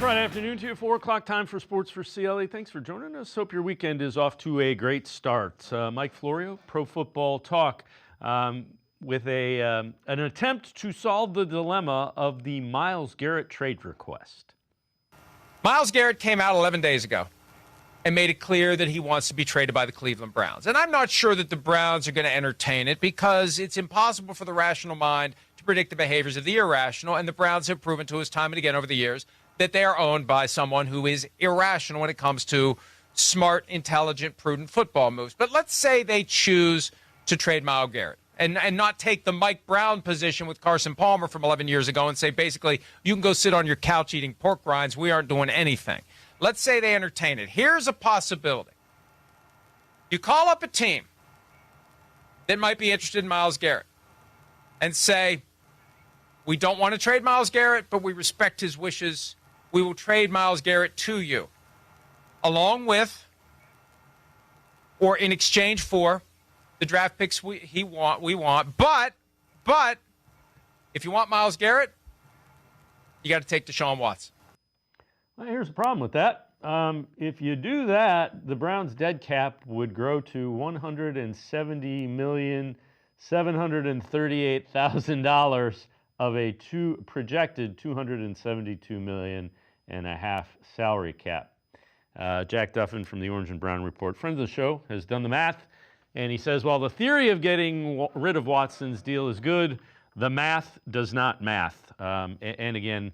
Friday afternoon to you, 4 o'clock time for Sports4CLE. Thanks for joining us. Hope your weekend is off to a great start. Mike Florio, Pro Football Talk, with an attempt to solve the dilemma of the Myles Garrett trade request. Myles Garrett came out 11 days ago and made it clear that he wants to be traded by the Cleveland Browns. And I'm not sure that the Browns are going to entertain it because it's impossible for the rational mind to predict the behaviors of the irrational, and the Browns have proven to us time and again over the years that they are owned by someone who is irrational when it comes to smart, intelligent, prudent football moves. But let's say they choose to trade Myles Garrett and not take the Mike Brown position with Carson Palmer from 11 years ago and say, basically, you can go sit on your couch eating pork rinds. We aren't doing anything. Let's say they entertain it. Here's a possibility. You call up a team that might be interested in Myles Garrett and say, we don't want to trade Myles Garrett, but we respect his wishes. We will trade Myles Garrett to you, along with or in exchange for the draft picks we want. But if you want Myles Garrett, you got to take Deshaun Watson. Well, here's the problem with that. If you do that, the Browns' dead cap would grow to $170,738,000 of a projected $272.5 million salary cap. Jack Duffin from the Orange and Brown Report, friend of the show, has done the math, and he says, while the theory of getting rid of Watson's deal is good, the math does not math. And again,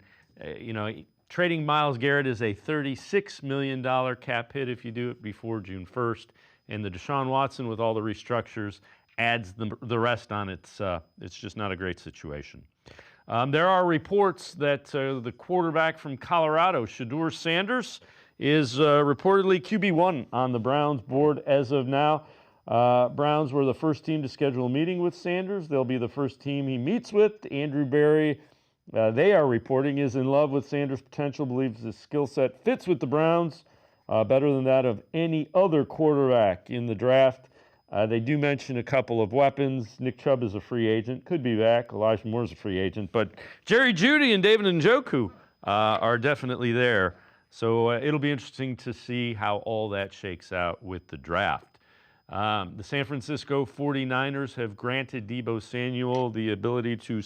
trading Myles Garrett is a $36 million cap hit if you do it before June 1st, and the Deshaun Watson with all the restructures adds the rest on. It's just not a great situation. There are reports that the quarterback from Colorado, Shedeur Sanders, is reportedly QB1 on the Browns board as of now. Browns were the first team to schedule a meeting with Sanders. They'll be the first team he meets with. Andrew Berry, they are reporting, is in love with Sanders' potential, believes his skill set fits with the Browns better than that of any other quarterback in the draft. They do mention a couple of weapons. Nick Chubb is a free agent, could be back. Elijah Moore's a free agent. But Jerry Jeudy and David Njoku are definitely there. So it'll be interesting to see how all that shakes out with the draft. The San Francisco 49ers have granted Deebo Samuel the ability to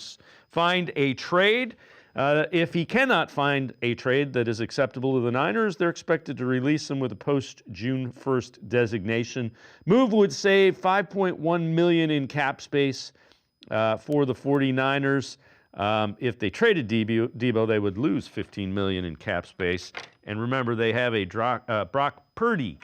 find a trade. If he cannot find a trade that is acceptable to the Niners, they're expected to release him with a post-June 1st designation. Move would save $5.1 million in cap space for the 49ers. If they traded Deebo, they would lose $15 million in cap space. And remember, they have a Brock Purdy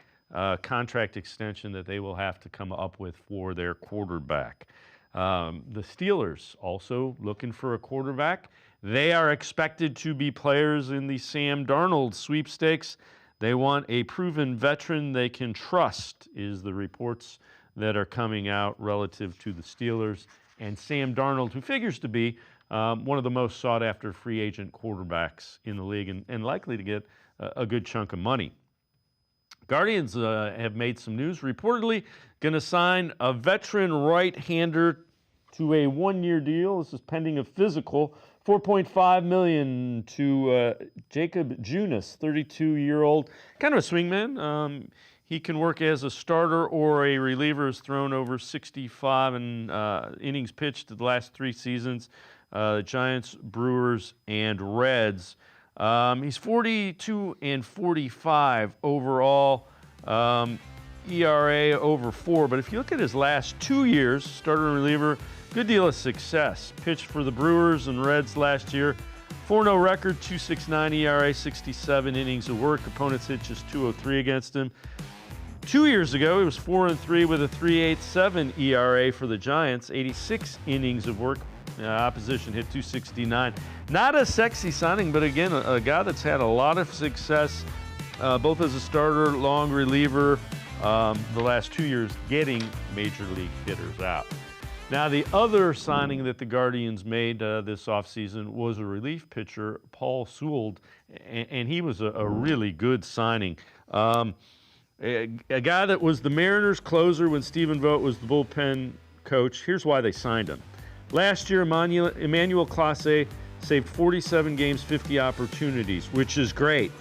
contract extension that they will have to come up with for their quarterback. The Steelers also looking for a quarterback. They are expected to be players in the Sam Darnold sweepstakes. They want a proven veteran they can trust, is the reports that are coming out relative to the Steelers. And Sam Darnold, who figures to be one of the most sought-after free agent quarterbacks in the league and likely to get a good chunk of money. Guardians have made some news, reportedly going to sign a veteran right-hander to a one-year deal. This is pending a physical. $4.5 million to Jacob Junis, 32-year-old, kind of a swingman. He can work as a starter or a reliever. Has thrown over 65 innings pitched the last 3 seasons. Giants, Brewers, and Reds. He's 42 and 45 overall. ERA over 4. But if you look at his last 2 years, starter and reliever, good deal of success. Pitched for the Brewers and Reds last year. 4-0 record, 2.69 ERA, 67 innings of work. Opponents hit just 203 against him. 2 years ago, he was 4-3 with a 3.87 ERA for the Giants, 86 innings of work. Opposition hit 269. Not a sexy signing, but again, a guy that's had a lot of success, both as a starter, long reliever, the last 2 years getting major league hitters out. Now, the other signing that the Guardians made this offseason was a relief pitcher, Paul Sewell, and he was a really good signing. A guy that was the Mariners closer when Stephen Vogt was the bullpen coach. Here's why they signed him. Last year, Emmanuel Clase saved 47 games, 50 opportunities, which is great.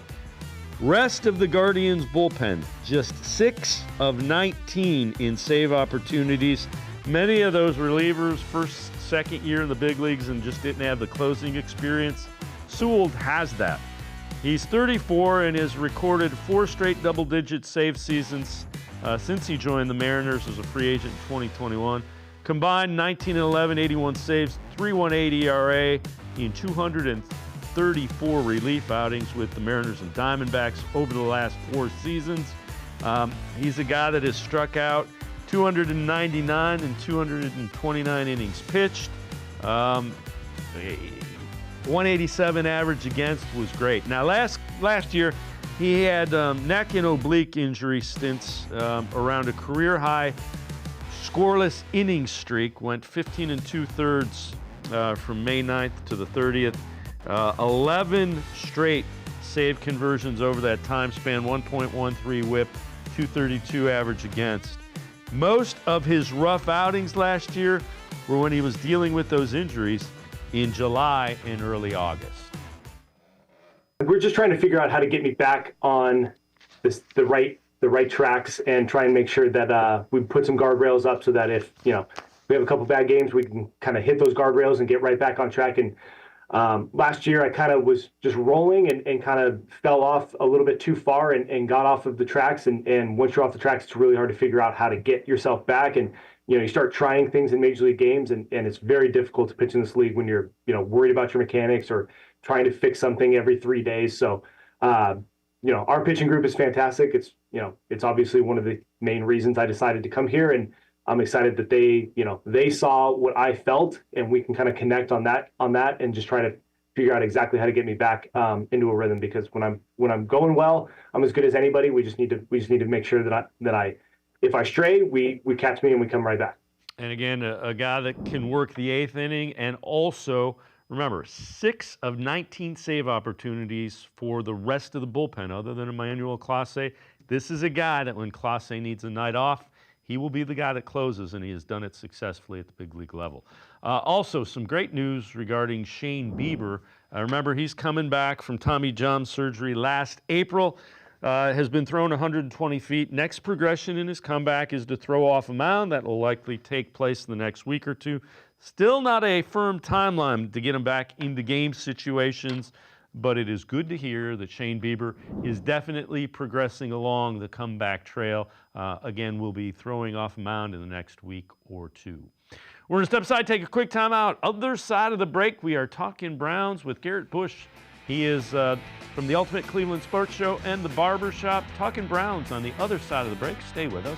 Rest of the Guardians bullpen, just 6 of 19 in save opportunities. Many of those relievers, first, second year in the big leagues and just didn't have the closing experience. Sewell has that. He's 34 and has recorded 4 straight double-digit save seasons since he joined the Mariners as a free agent in 2021. Combined 19 and 11, 81 saves, 3.18 ERA in 234 relief outings with the Mariners and Diamondbacks over the last 4 seasons. He's a guy that has struck out 299 and 229 innings pitched. 187 average against was great. Now last year he had neck and oblique injury stints around a career high scoreless inning streak. Went 15 2/3 from May 9th to the 30th. 11 straight save conversions over that time span. 1.13 WHIP, 232 average against. Most of his rough outings last year were when he was dealing with those injuries in July and early August. We're just trying to figure out how to get me back on the right tracks and try and make sure that we put some guardrails up so that if we have a couple bad games, we can kind of hit those guardrails and get right back on track. And last year I kind of was just rolling and kind of fell off a little bit too far and got off of the tracks. And once you're off the tracks, it's really hard to figure out how to get yourself back. And you start trying things in major league games, and it's very difficult to pitch in this league when you're worried about your mechanics or trying to fix something every 3 days. So our pitching group is fantastic. It's obviously one of the main reasons I decided to come here, and I'm excited that they saw what I felt, and we can kind of connect on that and just try to figure out exactly how to get me back into a rhythm, because when I'm going well, I'm as good as anybody. We just need to make sure that I if I stray, we catch me and we come right back. And again, a guy that can work the 8th inning, and also remember 6 of 19 save opportunities for the rest of the bullpen other than Emmanuel Clase. This is a guy that when Clase needs a night off, he will be the guy that closes, and he has done it successfully at the big league level. Also, some great news regarding Shane Bieber. Remember, he's coming back from Tommy John surgery last April. Has been thrown 120 feet. Next progression in his comeback is to throw off a mound. That will likely take place in the next week or two. Still not a firm timeline to get him back into game situations, but it is good to hear that Shane Bieber is definitely progressing along the comeback trail. Again, we'll be throwing off a mound in the next week or two. We're going to step aside, take a quick time out. Other side of the break, we are talking Browns with Garrett Bush. He is from the Ultimate Cleveland Sports Show and the Barber Shop, talking Browns on the other side of the break. Stay with us.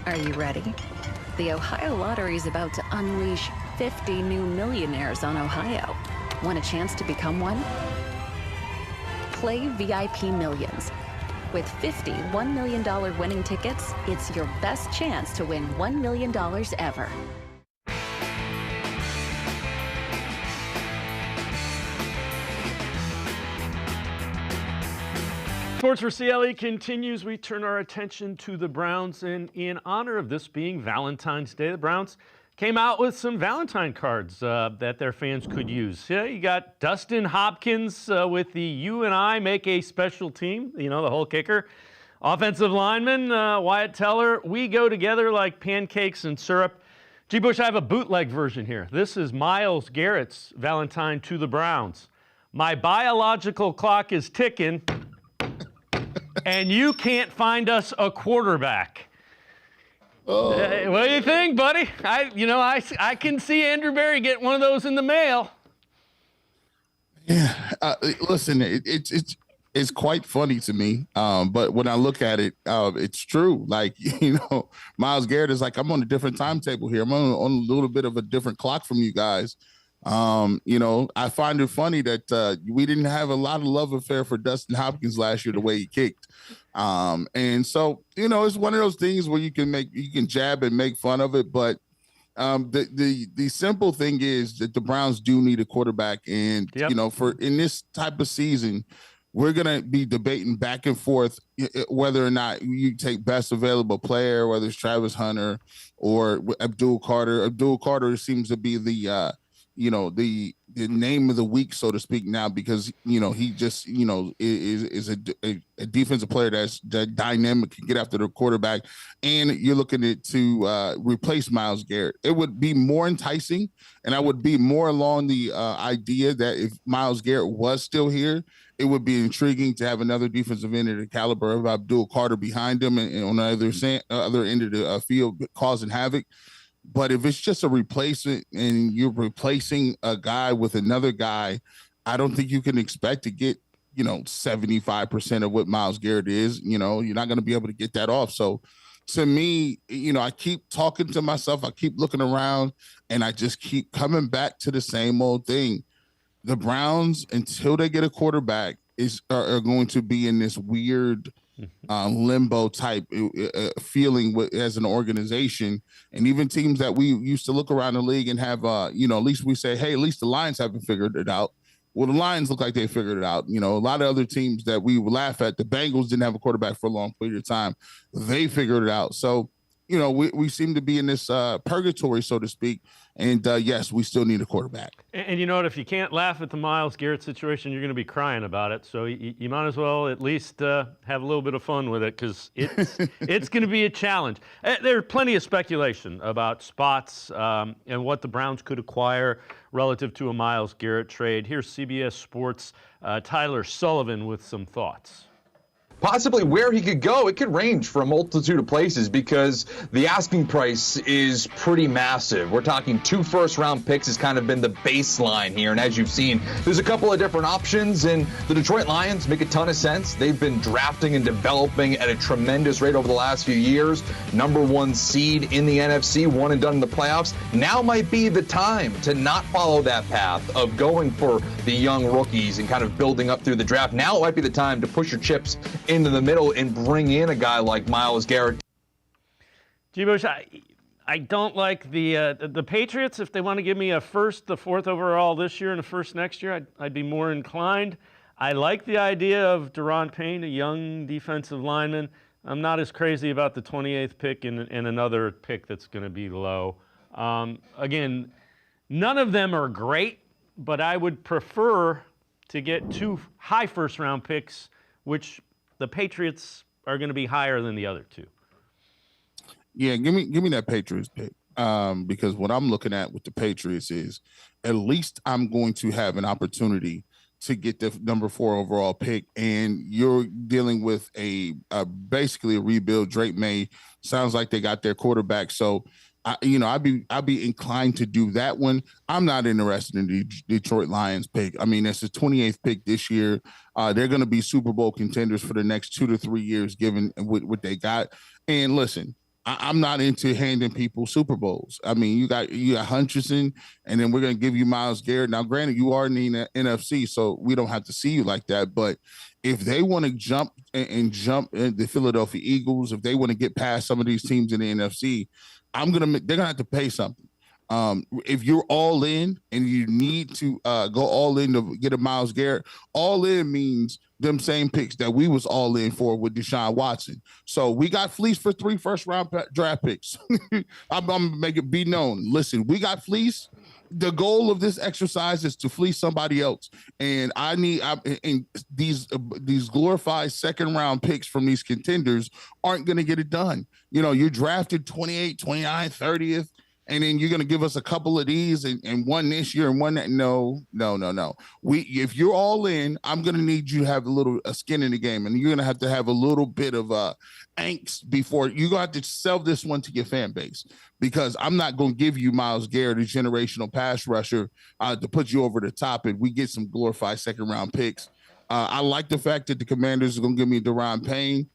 Are you ready? The Ohio Lottery is about to unleash 50 new millionaires on Ohio. Want a chance to become one? Play VIP Millions. With 50 $1 million winning tickets, it's your best chance to win $1 million ever. Sports4CLE continues. We turn our attention to the Browns, and in honor of this being Valentine's Day, the Browns came out with some Valentine cards that their fans could use. Yeah, you got Dustin Hopkins with the "You and I make a special team," the whole kicker. Offensive lineman Wyatt Teller, "We go together like pancakes and syrup." G. Bush, I have a bootleg version here. This is Myles Garrett's Valentine to the Browns. "My biological clock is ticking, and you can't find us a quarterback." Oh. What do you think, buddy? I can see Andrew Berry get one of those in the mail. Yeah, listen, it's quite funny to me, but when I look at it, it's true. Like, Myles Garrett is like, I'm on a different timetable here. I'm on a little bit of a different clock from you guys. I find it funny that we didn't have a lot of love affair for Dustin Hopkins last year, the way he kicked. And so, it's one of those things where you can jab and make fun of it, but The simple thing is that the Browns do need a quarterback, and for in this type of season, we're gonna be debating back and forth whether or not you take best available player, whether it's Travis Hunter or Abdul Carter. Abdul Carter seems to be the name of the week, so to speak, now, because he just is a defensive player that's dynamic, can get after the quarterback, and you're looking at to replace Myles Garrett. It would be more enticing, and I would be more along the idea that if Myles Garrett was still here, it would be intriguing to have another defensive end of the caliber of Abdul Carter behind him and on the other end of the field causing havoc. But if it's just a replacement and you're replacing a guy with another guy, I don't think you can expect to get, 75% of what Myles Garrett is. You're not going to be able to get that off. So to me, I keep talking to myself. I keep looking around and I just keep coming back to the same old thing. The Browns, until they get a quarterback, are going to be in this weird limbo type feeling as an organization. And even teams that we used to look around the league and have, at least we say, hey, at least the Lions haven't figured it out. Well, the Lions look like they figured it out. A lot of other teams that we would laugh at, the Bengals didn't have a quarterback for a long period of time. They figured it out. So, we seem to be in this purgatory, so to speak. And yes, we still need a quarterback. And you know what? If you can't laugh at the Myles Garrett situation, you're going to be crying about it. So you might as well at least have a little bit of fun with it, because it's going to be a challenge. There's plenty of speculation about spots and what the Browns could acquire relative to a Myles Garrett trade. Here's CBS Sports' Tyler Sullivan with some thoughts. Possibly where he could go, it could range for a multitude of places because the asking price is pretty massive. We're talking 2 first-round picks has kind of been the baseline here, and as you've seen, there's a couple of different options, and the Detroit Lions make a ton of sense. They've been drafting and developing at a tremendous rate over the last few years. Number 1 seed in the NFC, one and done in the playoffs. Now might be the time to not follow that path of going for the young rookies and kind of building up through the draft. Now it might be the time to push your chips into the middle and bring in a guy like Myles Garrett. G-Bush, I don't like the Patriots. If they want to give me a first, the 4th overall this year and a first next year, I'd be more inclined. I like the idea of Daron Payne, a young defensive lineman. I'm not as crazy about the 28th pick and another pick that's going to be low. Again, none of them are great, but I would prefer to get 2 high first-round picks, which the Patriots are going to be higher than the other 2. Yeah, give me that Patriots pick, because what I'm looking at with the Patriots is at least I'm going to have an opportunity to get the number 4 overall pick, and you're dealing with basically a rebuild. Drake May sounds like they got their quarterback, so I'd be inclined to do that one. I'm not interested in the Detroit Lions pick. I mean, it's the 28th pick this year. They're going to be Super Bowl contenders for the next 2 to 3 years, given what they got. And listen, I'm not into handing people Super Bowls. I mean, you got Hutchinson, and then we're going to give you Myles Garrett. Now, granted, you are in the NFC, so we don't have to see you like that. But if they want to jump the Philadelphia Eagles, if they want to get past some of these teams in the NFC, they're gonna have to pay something. If you're all in and you need to go all in to get a Myles Garrett, all in means them same picks that we was all in for with Deshaun Watson. So we got fleeced for 3 first-round draft picks. I'm gonna make it be known. Listen, we got fleeced. The goal of this exercise is to fleece somebody else, and these glorified second-round picks from these contenders aren't going to get it done. You're drafted 28, 29, 30th, and then you're going to give us a couple of these and one this year and one that. No. If you're all in, I'm going to need you to have a skin in the game, and you're going to have a little bit of angst before you're going to have to sell this one to your fan base, because I'm not going to give you Myles Garrett, a generational pass rusher, to put you over the top and we get some glorified second-round picks. I like the fact that the Commanders are going to give me Daron Payne.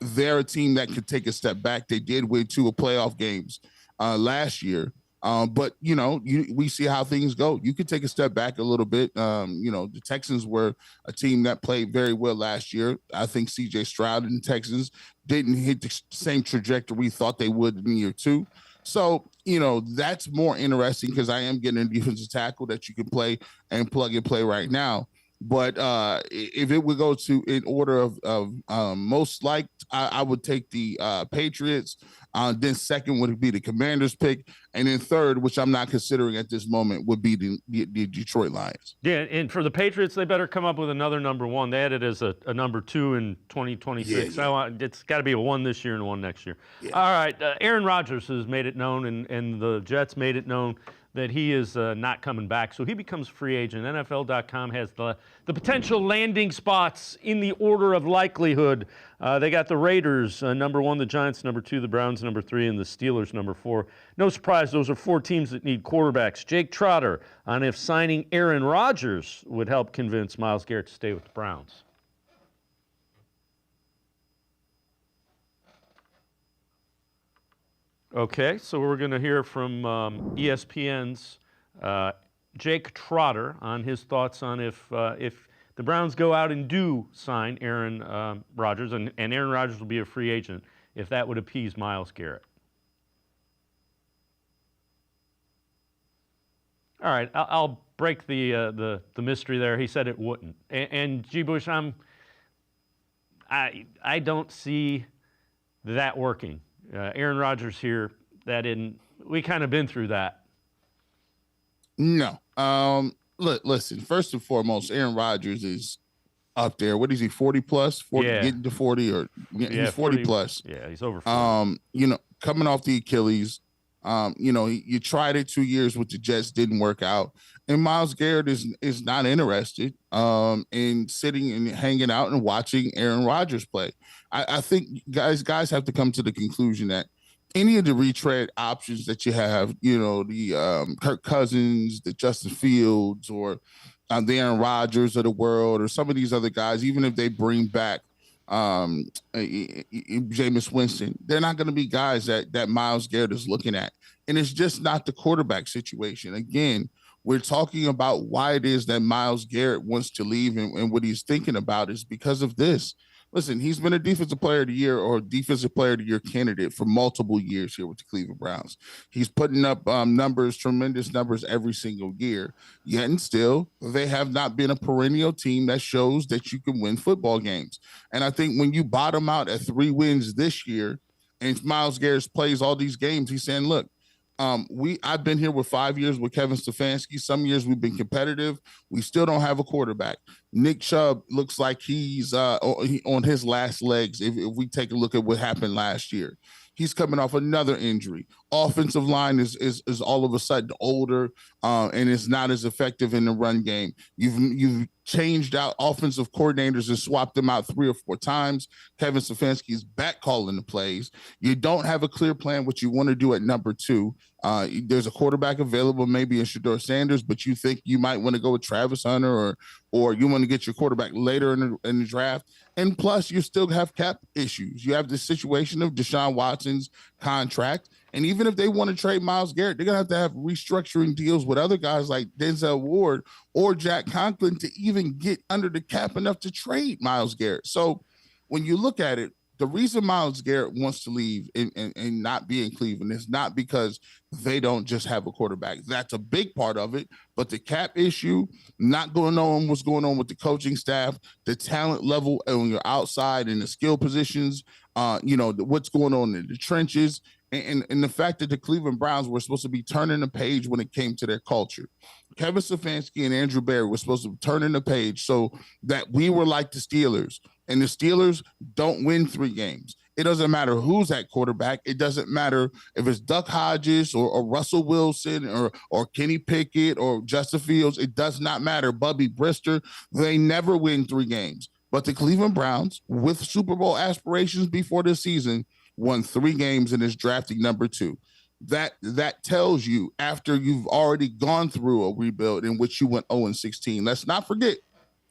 They're a team that could take a step back. They did win 2 playoff games last year. But, we see how things go. You could take a step back a little bit. The Texans were a team that played very well last year. I think C.J. Stroud and the Texans didn't hit the same trajectory we thought they would in year 2. So, that's more interesting because I am getting a defensive tackle that you can play and plug and play right now. But if it would go to in order of most liked, I would take the Patriots. Then second would be the Commanders pick. And then third, which I'm not considering at this moment, would be the Detroit Lions. Yeah, and for the Patriots, they better come up with another number one. They had it as a number 2 in 2026. Yeah. It's got to be a 1 this year and a 1 next year. Yeah. All right, Aaron Rodgers has made it known, and the Jets made it known that he is not coming back. So he becomes free agent. NFL.com has the potential landing spots in the order of likelihood. They got the Raiders, number 1, the Giants, number 2, the Browns, number 3, and the Steelers, number 4. No surprise, those are 4 teams that need quarterbacks. Jake Trotter on if signing Aaron Rodgers would help convince Myles Garrett to stay with the Browns. Okay, so we're going to hear from ESPN's Jake Trotter on his thoughts on if the Browns go out and do sign Aaron Rodgers, and Aaron Rodgers will be a free agent, if that would appease Myles Garrett. All right, I'll break the mystery there. He said it wouldn't, and G. Bush, I don't see that working. Aaron Rodgers here, we kind of been through that. No. Listen, first and foremost, Aaron Rodgers is up there. What is he, 40 plus? 40, yeah. Getting to 40 or he's 40 plus. Yeah, he's over 40. Coming off the Achilles, you tried it 2 years with the Jets, didn't work out. And Myles Garrett is not interested in sitting and hanging out and watching Aaron Rodgers play. I think guys have to come to the conclusion that any of the retread options that you have, the Kirk Cousins, the Justin Fields, or the Aaron Rodgers of the world, or some of these other guys, even if they bring back Jameis Winston, they're not going to be guys that Myles Garrett is looking at. And it's just not the quarterback situation. Again, we're talking about why it is that Myles Garrett wants to leave, and what he's thinking about is because of this. Listen, he's been a defensive player of the year or defensive player of the year candidate for multiple years here with the Cleveland Browns. He's putting up tremendous numbers every single year. Yet and still, they have not been a perennial team that shows that you can win football games. And I think when you bottom out at 3 wins this year, and Myles Garrett plays all these games, he's saying, look, I've been here with 5 years with Kevin Stefanski. Some years we've been competitive. We still don't have a quarterback. Nick Chubb looks like he's on his last legs. If we take a look at what happened last year, he's coming off another injury. Offensive line is all of a sudden older and is not as effective in the run game. You've changed out offensive coordinators and swapped them out 3 or 4 times. Kevin Stefanski is back calling the plays. You don't have a clear plan what you want to do at number 2. There's a quarterback available, maybe in Shedeur Sanders, but you think you might want to go with Travis Hunter or you want to get your quarterback later in the draft. And plus, you still have cap issues. You have the situation of Deshaun Watson's contract. And even if they want to trade Myles Garrett, they're going to have restructuring deals with other guys like Denzel Ward or Jack Conklin to even get under the cap enough to trade Myles Garrett. So when you look at it, the reason Myles Garrett wants to leave and not be in Cleveland is not because they don't just have a quarterback. That's a big part of it. But the cap issue, not going on what's going on with the coaching staff, the talent level on your outside and the skill positions, what's going on in the trenches, and the fact that the Cleveland Browns were supposed to be turning the page when it came to their culture. Kevin Stefanski and Andrew Berry were supposed to be turning the page so that we were like the Steelers. And the Steelers don't win 3 games. It doesn't matter who's at quarterback. It doesn't matter if it's Duck Hodges or Russell Wilson or Kenny Pickett or Justin Fields. It does not matter. Bubby Brister. They never win 3 games. But the Cleveland Browns, with Super Bowl aspirations before this season, won 3 games and is drafting number 2. That tells you after you've already gone through a rebuild in which you went 0-16. Let's not forget,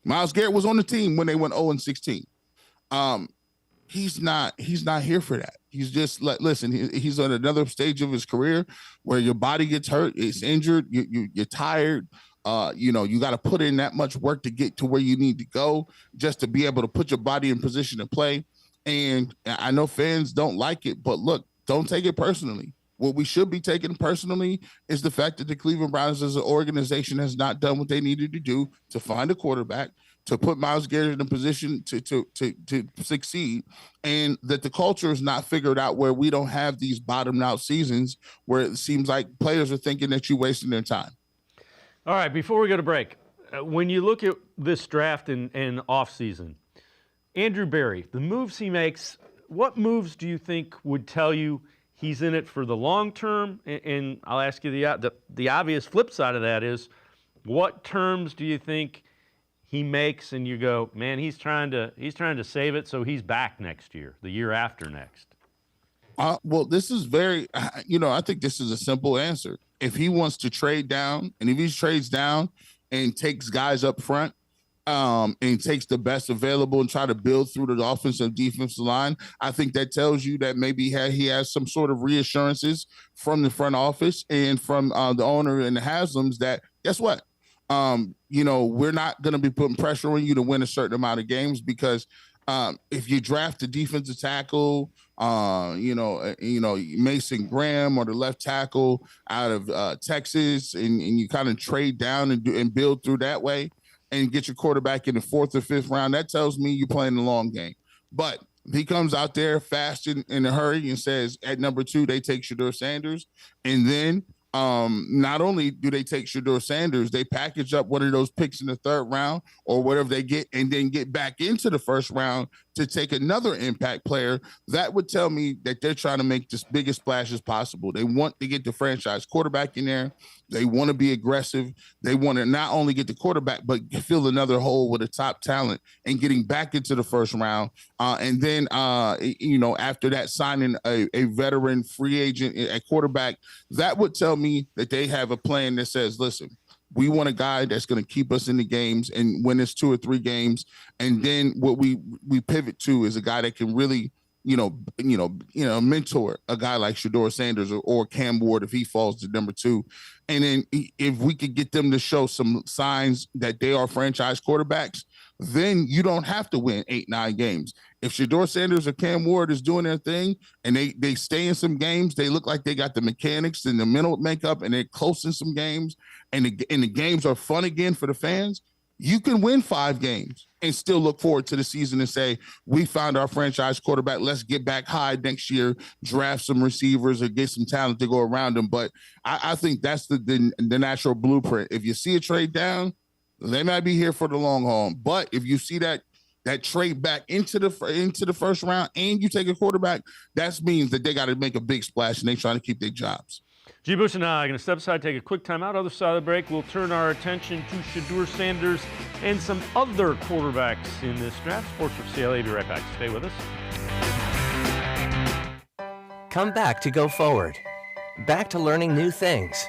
Myles Garrett was on the team when they went 0-16. He's not here for that. He's just listen. He's on another stage of his career where your body gets hurt, it's injured, you're tired. You got to put in that much work to get to where you need to go just to be able to put your body in position to play. And I know fans don't like it, but look, don't take it personally. What we should be taking personally is the fact that the Cleveland Browns as an organization has not done what they needed to do to find a quarterback, to put Myles Garrett in a position to succeed, and that the culture is not figured out where we don't have these bottomed out seasons where it seems like players are thinking that you're wasting their time. All right, before we go to break, when you look at this draft and offseason, Andrew Berry, the moves he makes, what moves do you think would tell you he's in it for the long term? And I'll ask you the obvious flip side of that is, what terms do you think he makes and you go, man, he's trying to save it so he's back next year, the year after next? Well, this is very, I think this is a simple answer. If he wants to trade down, and if he trades down and takes guys up front, and takes the best available and try to build through the offensive and defensive line, I think that tells you that maybe he has some sort of reassurances from the front office and from the owner and the Haslams that, guess what? We're not going to be putting pressure on you to win a certain amount of games because if you draft a defensive tackle, Mason Graham or the left tackle out of Texas, and you kind of trade down and build through that way and get your quarterback in the 4th or 5th round, that tells me you're playing the long game. But if he comes out there fast in a hurry and says at number 2, they take Shedeur Sanders, and then not only do they take Shedeur Sanders, they package up one of those picks in the 3rd round or whatever they get and then get back into the 1st round to take another impact player, that would tell me that they're trying to make this biggest splash as possible. They want to get the franchise quarterback in there. They want to be aggressive. They want to not only get the quarterback, but fill another hole with a top talent and getting back into the 1st round. And then, after that, signing a veteran free agent at quarterback, that would tell me that they have a plan that says, listen, we want a guy that's going to keep us in the games and win us 2 or 3 games. And then what we pivot to is a guy that can really, mentor a guy like Shedeur Sanders or Cam Ward if he falls to number 2. And then if we could get them to show some signs that they are franchise quarterbacks, then you don't have to win 8-9 games. If Shedeur Sanders or Cam Ward is doing their thing and they stay in some games, they look like they got the mechanics and the mental makeup and they're close in some games and the games are fun again for the fans, you can win 5 games and still look forward to the season and say, we found our franchise quarterback. Let's get back high next year, draft some receivers or get some talent to go around them. But I think that's the natural blueprint. If you see a trade down, they might be here for the long haul. But if you see that trade back into the 1st round and you take a quarterback, that means that they got to make a big splash and they're trying to keep their jobs. G. Bush and I are going to step aside, take a quick timeout. Other side of the break, we'll turn our attention to Shedeur Sanders and some other quarterbacks in this draft. Sports4CLE, be right back. Stay with us. Come back to go forward. Back to learning new things.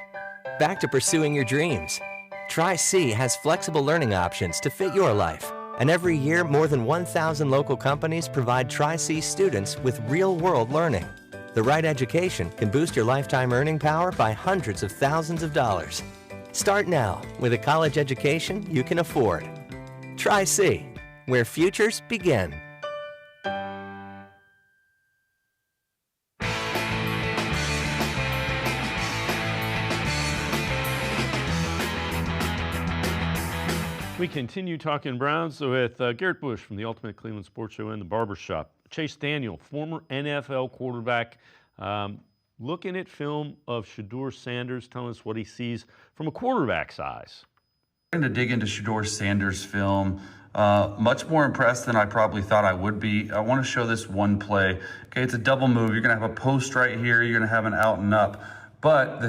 Back to pursuing your dreams. Tri-C has flexible learning options to fit your life. And every year, more than 1,000 local companies provide Tri-C students with real-world learning. The right education can boost your lifetime earning power by hundreds of thousands of dollars. Start now with a college education you can afford. Tri-C, where futures begin. We continue talking Browns with Garrett Bush from the Ultimate Cleveland Sports Show and the Barbershop. Chase Daniel, former NFL quarterback, looking at film of Shedeur Sanders, telling us what he sees from a quarterback's eyes. I'm going to dig into Shedeur Sanders' film. Much more impressed than I probably thought I would be. I want to show this one play. Okay, it's a double move. You're going to have a post right here. You're going to have an out and up. But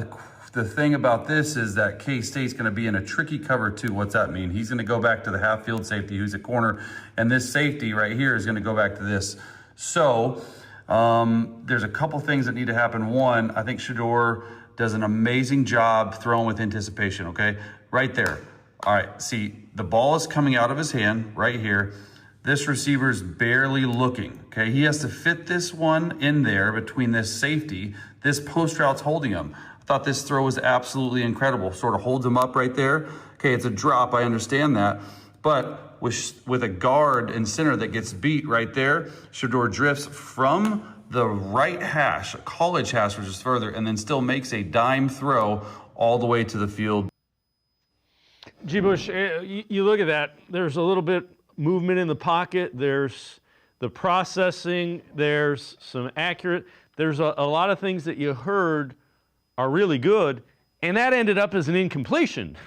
the thing about this is that K-State's going to be in a tricky cover too. What's that mean? He's going to go back to the half field safety who's a corner, and this safety right here is going to go back to this. So there's a couple things that need to happen. One, I think Shedeur does an amazing job throwing with anticipation, okay? Right there. All right, see, the ball is coming out of his hand right here. This receiver's barely looking, okay? He has to fit this one in there between this safety. This post route's holding him. I thought this throw was absolutely incredible. Sort of holds him up right there. Okay, it's a drop, I understand that. But with a guard and center that gets beat right there, Shedeur drifts from the right hash, college hash, which is further, and then still makes a dime throw all the way to the field. G. Bush, you look at that. There's a little bit movement in the pocket. There's the processing. There's some accurate. There's a lot of things that you heard are really good, and that ended up as an incompletion.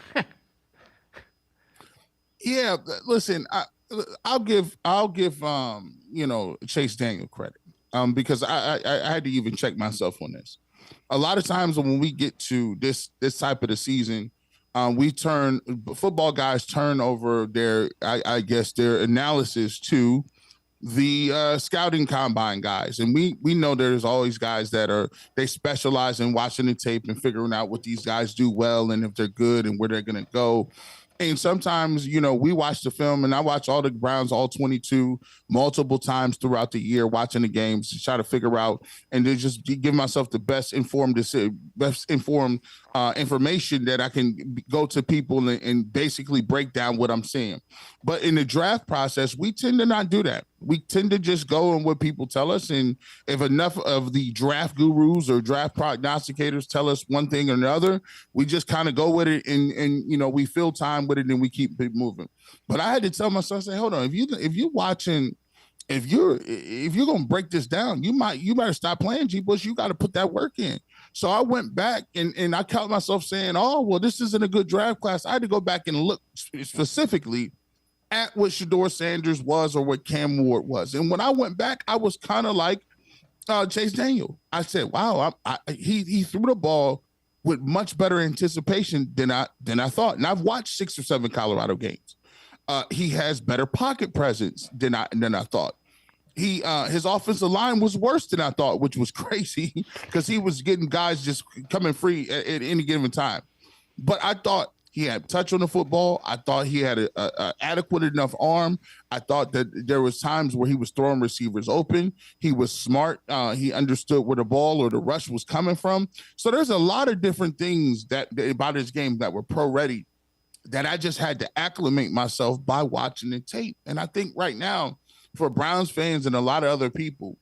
Yeah, listen, I'll give Chase Daniel credit because I had to even check myself on this. A lot of times when we get to this type of the season, football guys turn over their analysis to the scouting combine guys. And we know there's always guys they specialize in watching the tape and figuring out what these guys do well and if they're good and where they're going to go. And sometimes, we watch the film, and I watch all the Browns, all 22, multiple times throughout the year, watching the games to try to figure out and to just give myself the best informed information that I can go to people and basically break down what I'm seeing. But in the draft process, we tend to not do that. We tend to just go on what people tell us. And if enough of the draft gurus or draft prognosticators tell us one thing or another, we just kind of go with it and we fill time with it and we keep it moving. But I had to tell myself, say, hold on, if you're watching, if you're going to break this down, you better stop playing, G. Bush. You got to put that work in. So I went back and I caught myself saying, oh, well, this isn't a good draft class. I had to go back and look specifically at what Shedeur Sanders was or what Cam Ward was. And when I went back, I was kind of like Chase Daniel. I said, wow, he threw the ball with much better anticipation than I thought. And I've watched 6 or 7 Colorado games. He has better pocket presence than I thought. His offensive line was worse than I thought, which was crazy because he was getting guys just coming free at any given time. But I thought he had touch on the football. I thought he had a adequate enough arm. I thought that there was times where he was throwing receivers open. He was smart. He understood where the ball or the rush was coming from. So there's a lot of different things about his game that were pro-ready that I just had to acclimate myself by watching the tape. And I think right now, for Browns fans and a lot of other people,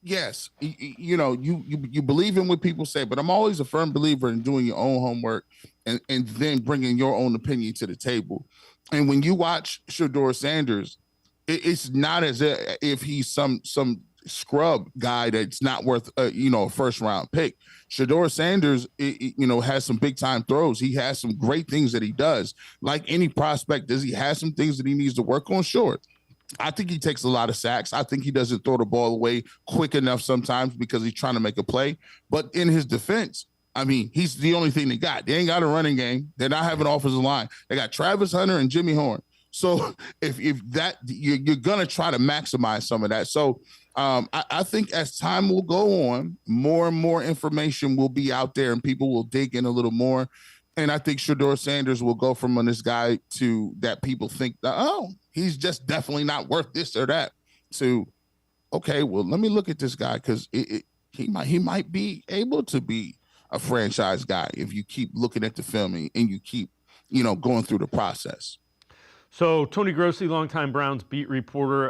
yes, you believe in what people say, but I'm always a firm believer in doing your own homework and then bringing your own opinion to the table. And when you watch Shedeur Sanders, it's not as if he's some scrub guy that's not worth a first round pick. Shedeur Sanders, has some big time throws. He has some great things that he does. Like any prospect, does he have some things that he needs to work on? Sure. I think he takes a lot of sacks. I think he doesn't throw the ball away quick enough sometimes because he's trying to make a play. But in his defense, I mean, he's the only thing they got. They ain't got a running game. They're not having an offensive line. They got Travis Hunter and Jimmy Horn. So if that you're going to try to maximize some of that. So I think as time will go on, more and more information will be out there and people will dig in a little more. And I think Shedeur Sanders will go from this guy to that people think, oh, he's just definitely not worth this or that, to, okay, well, let me look at this guy because he might be able to be a franchise guy if you keep looking at the film and you keep, going through the process. So Tony Grossi, longtime Browns beat reporter,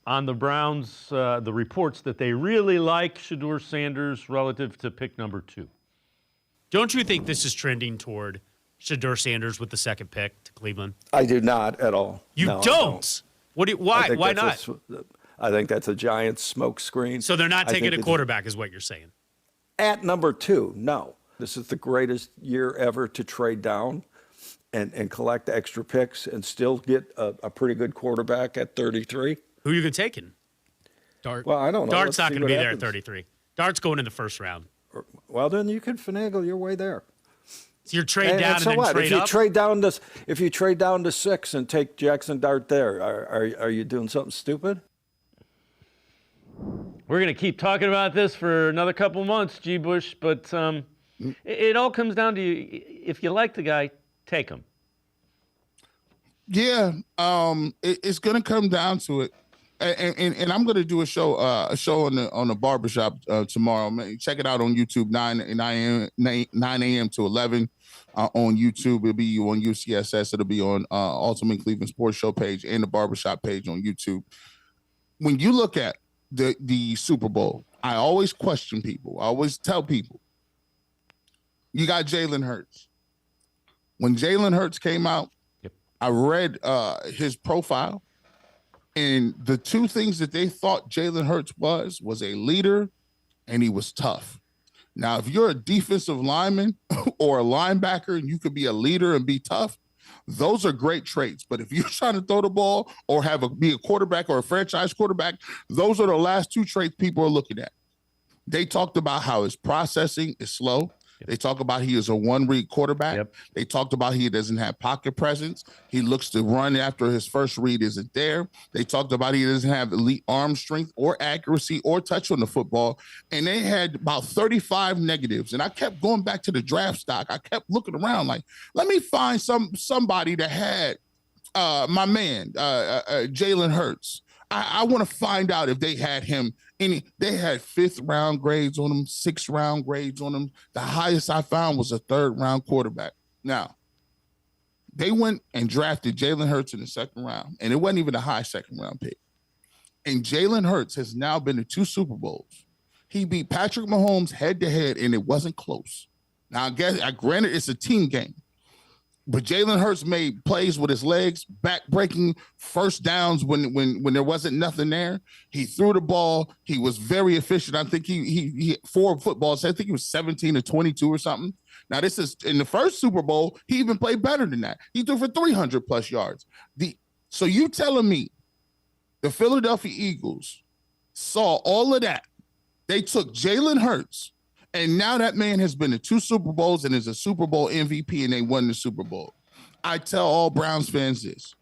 on the Browns, the reports that they really like Shedeur Sanders relative to pick number 2. Don't you think this is trending toward Shedeur Sanders with the second pick to Cleveland? I do not at all. You No, don't? Why? Why not? I think that's a giant smoke screen. So they're not taking a quarterback is what you're saying? At number 2, no. This is the greatest year ever to trade down and collect extra picks and still get a pretty good quarterback at 33. Who are you taking? Dart. Well, I don't know. Dart's not Let's see going to what be happens. there at 33. Dart's going in the first round. Well, then you can finagle your way there. So you're trade down and so then what? trade If you up? trade down to 6 and take Jaxson Dart there, are you doing something stupid? We're going to keep talking about this for another couple months, G. Bush, but it all comes down to if you like the guy, take him. Yeah, it's going to come down to it. And I'm going to do a show on the barbershop tomorrow. Check it out on YouTube, 9 a.m. to 11 on YouTube. It'll be on UCSS. It'll be on Ultimate Cleveland Sports Show page and the barbershop page on YouTube. When you look at the Super Bowl, I always question people. I always tell people, you got Jalen Hurts. When Jalen Hurts came out, I read his profile, and the two things that they thought Jalen Hurts was a leader, and he was tough. Now, if you're a defensive lineman or a linebacker and you could be a leader and be tough, those are great traits. But if you're trying to throw the ball or be a quarterback or a franchise quarterback, those are the last two traits people are looking at. They talked about how his processing is slow. They talk about he is a one-read quarterback. They talked about he doesn't have pocket presence. He looks to run after his first read isn't there. They talked about he doesn't have elite arm strength or accuracy or touch on the football. And they had about 35 negatives. And I kept going back to the draft stock. I kept looking around like, let me find somebody that had my man, Jalen Hurts. I want to find out if they had him. They had 5th round grades on him, 6th round grades on him. The highest I found was a 3rd round quarterback. Now, they went and drafted Jalen Hurts in the 2nd round, and it wasn't even a high 2nd round pick. And Jalen Hurts has now been to 2 Super Bowls. He beat Patrick Mahomes head to head, and it wasn't close. Now, granted, it's a team game. But Jalen Hurts made plays with his legs, back-breaking first downs when there wasn't nothing there. He threw the ball. He was very efficient. I think he 4 footballs. I think he was 17 to 22 or something. Now, this is in the first Super Bowl. He even played better than that. He threw for 300-plus yards. So you telling me the Philadelphia Eagles saw all of that. They took Jalen Hurts. And now that man has been to 2 Super Bowls and is a Super Bowl MVP, and they won the Super Bowl. I tell all Browns fans this.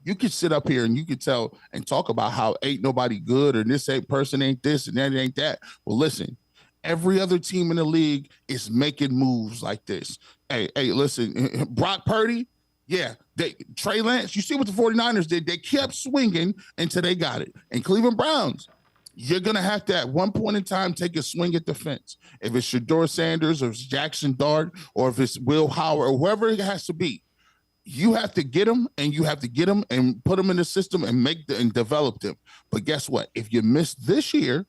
You could sit up here and you could tell and talk about how ain't nobody good or this person ain't this and that ain't that. Well, listen, every other team in the league is making moves like this. Hey, listen, Brock Purdy, Trey Lance, you see what the 49ers did? They kept swinging until they got it. And Cleveland Browns, you're going to have to, at one point in time, take a swing at the fence. If it's Shedeur Sanders or it's Jaxson Dart or if it's Will Howard or whoever it has to be, you have to get them and you have to get them and put them in the system and develop them. But guess what? If you miss this year,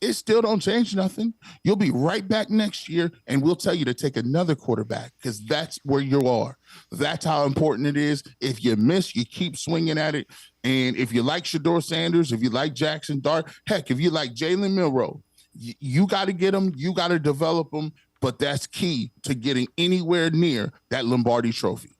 it still don't change nothing. You'll be right back next year, and we'll tell you to take another quarterback because that's where you are. That's how important it is. If you miss, you keep swinging at it. And if you like Shedeur Sanders, if you like Jaxson Dart, heck, if you like Jalen Milroe, you got to get them. You got to develop them. But that's key to getting anywhere near that Lombardi Trophy.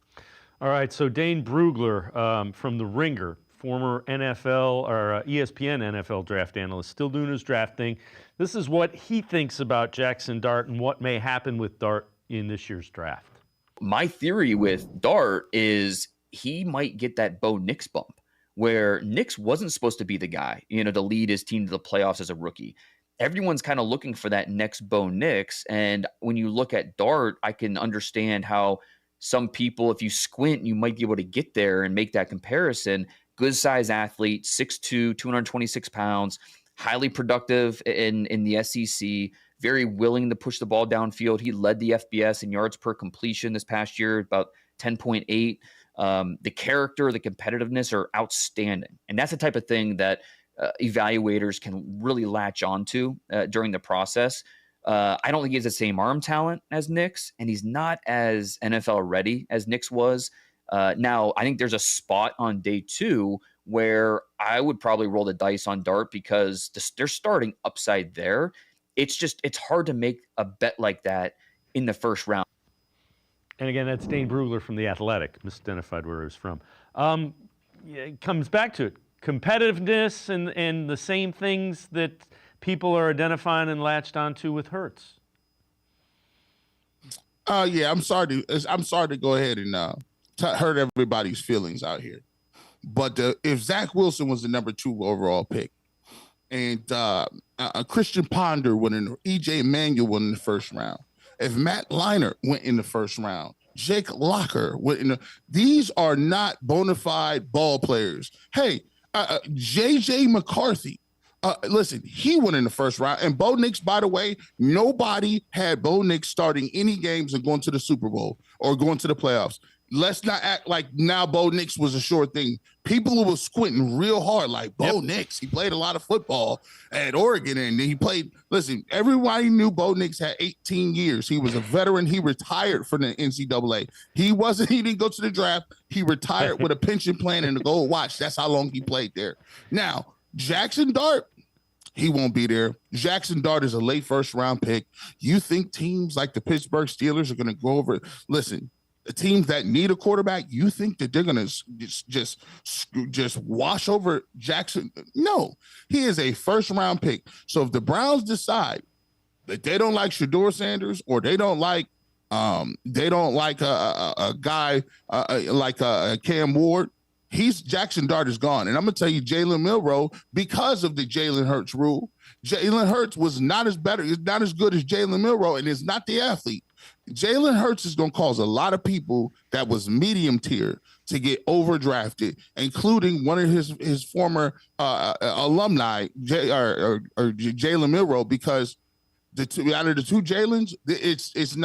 All right, so Dane Brugler from The Ringer, former NFL or ESPN NFL draft analyst, still doing his draft thing. This is what he thinks about Jaxson Dart and what may happen with Dart in this year's draft. My theory with Dart is he might get that Bo Nix bump, where Nix wasn't supposed to be the guy, to lead his team to the playoffs as a rookie. Everyone's kind of looking for that next Bo Nix. And when you look at Dart, I can understand how some people, if you squint, you might be able to get there and make that comparison. Good size athlete, 6'2", 226 pounds, highly productive in the SEC, very willing to push the ball downfield. He led the FBS in yards per completion this past year, about 10.8. The character, the competitiveness are outstanding. And that's the type of thing that evaluators can really latch onto during the process. I don't think he has the same arm talent as Nix, and he's not as NFL ready as Nix was. Now, I think there's a spot on day 2 where I would probably roll the dice on Dart because they're starting upside there. It's hard to make a bet like that in the first round. And again, that's Dane Brugler from The Athletic, misidentified where he was from. It comes back to it. Competitiveness and the same things that people are identifying and latched onto with Hurts. I'm sorry to go ahead and hurt everybody's feelings out here. But if Zach Wilson was the number 2 overall pick and Christian Ponder went in, E.J. Manuel went in the first round, if Matt Leinart went in the first round, Jake Locker went in these are not bona fide ball players. Hey, J.J. McCarthy, listen, he went in the first round. And Bo Nix, by the way, nobody had Bo Nix starting any games and going to the Super Bowl or going to the playoffs. let's not act like now Bo Nix was a sure thing. People were squinting real hard, like Bo Nix. He played a lot of football at Oregon, and he played. Listen, everybody knew Bo Nix had 18 years. He was a veteran. He retired from the NCAA. He didn't go to the draft. He retired with a pension plan and a gold watch. That's how long he played there. Now, Jaxson Dart, he won't be there. Jaxson Dart is a late first-round pick. You think teams like the Pittsburgh Steelers are going to go over it? Listen, the teams that need a quarterback, you think that they're going to just wash over Jaxson? No, he is a first-round pick. So if the Browns decide that they don't like Shedeur Sanders or they don't like a guy like Cam Ward, Jaxson Dart is gone. And I'm going to tell you, Jalen Milroe, because of the Jalen Hurts rule, Jalen Hurts was not as good as Jalen Milroe, and is not the athlete. Jalen Hurts is going to cause a lot of people that was medium tier to get overdrafted, including one of his former alumni, Jalen Milroe, because out of the two Jalens, it's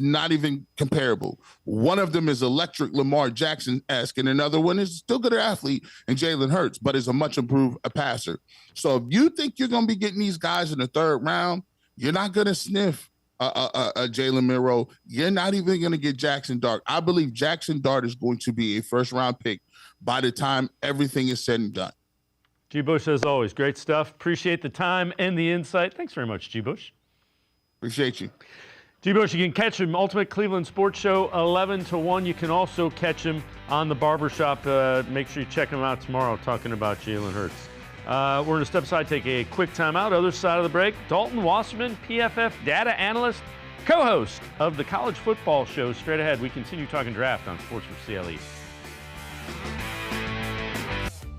not even comparable. One of them is electric Lamar Jackson-esque, and another one is still good athlete and Jalen Hurts, but is a much improved passer. So if you think you're going to be getting these guys in the third round, you're not going to sniff a Jalen Milroe. You're not even going to get Jaxson Dart. I believe Jaxson Dart is going to be a first-round pick by the time everything is said and done. G. Bush, as always, great stuff. Appreciate the time and the insight. Thanks very much, G. Bush. Appreciate you. G. Bush, you can catch him, Ultimate Cleveland Sports Show, 11 to 1. You can also catch him on the Barbershop. Make sure you check him out tomorrow, talking about Jalen Hurts. We're going to step aside, take a quick timeout. Other side of the break, Dalton Wasserman, PFF data analyst, co-host of the College Football Show. Straight ahead, we continue talking draft on Sports4CLE.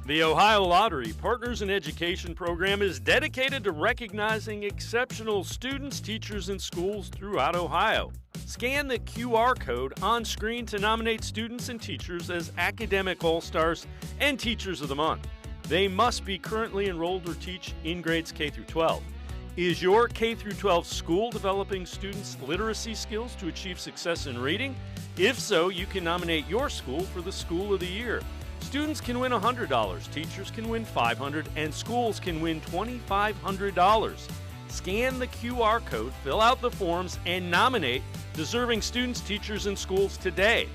The Ohio Lottery Partners in Education program is dedicated to recognizing exceptional students, teachers, and schools throughout Ohio. Scan the QR code on screen to nominate students and teachers as Academic All-Stars and Teachers of the Month. They must be currently enrolled or teach in grades K through 12. Is your K through 12 school developing students' literacy skills to achieve success in reading? If so, you can nominate your school for the School of the Year. Students can win $100, teachers can win $500, and schools can win $2,500. Scan the QR code, fill out the forms, and nominate deserving students, teachers, and schools today.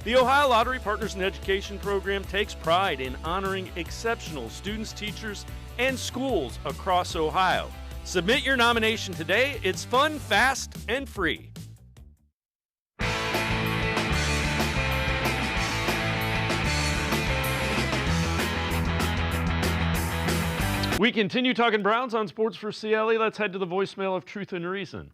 The Ohio Lottery Partners in Education program takes pride in honoring exceptional students, teachers, and schools across Ohio. Submit your nomination today. It's fun, fast, and free. We continue talking Browns on Sports4CLE. Let's head to the voicemail of Truth and Reason.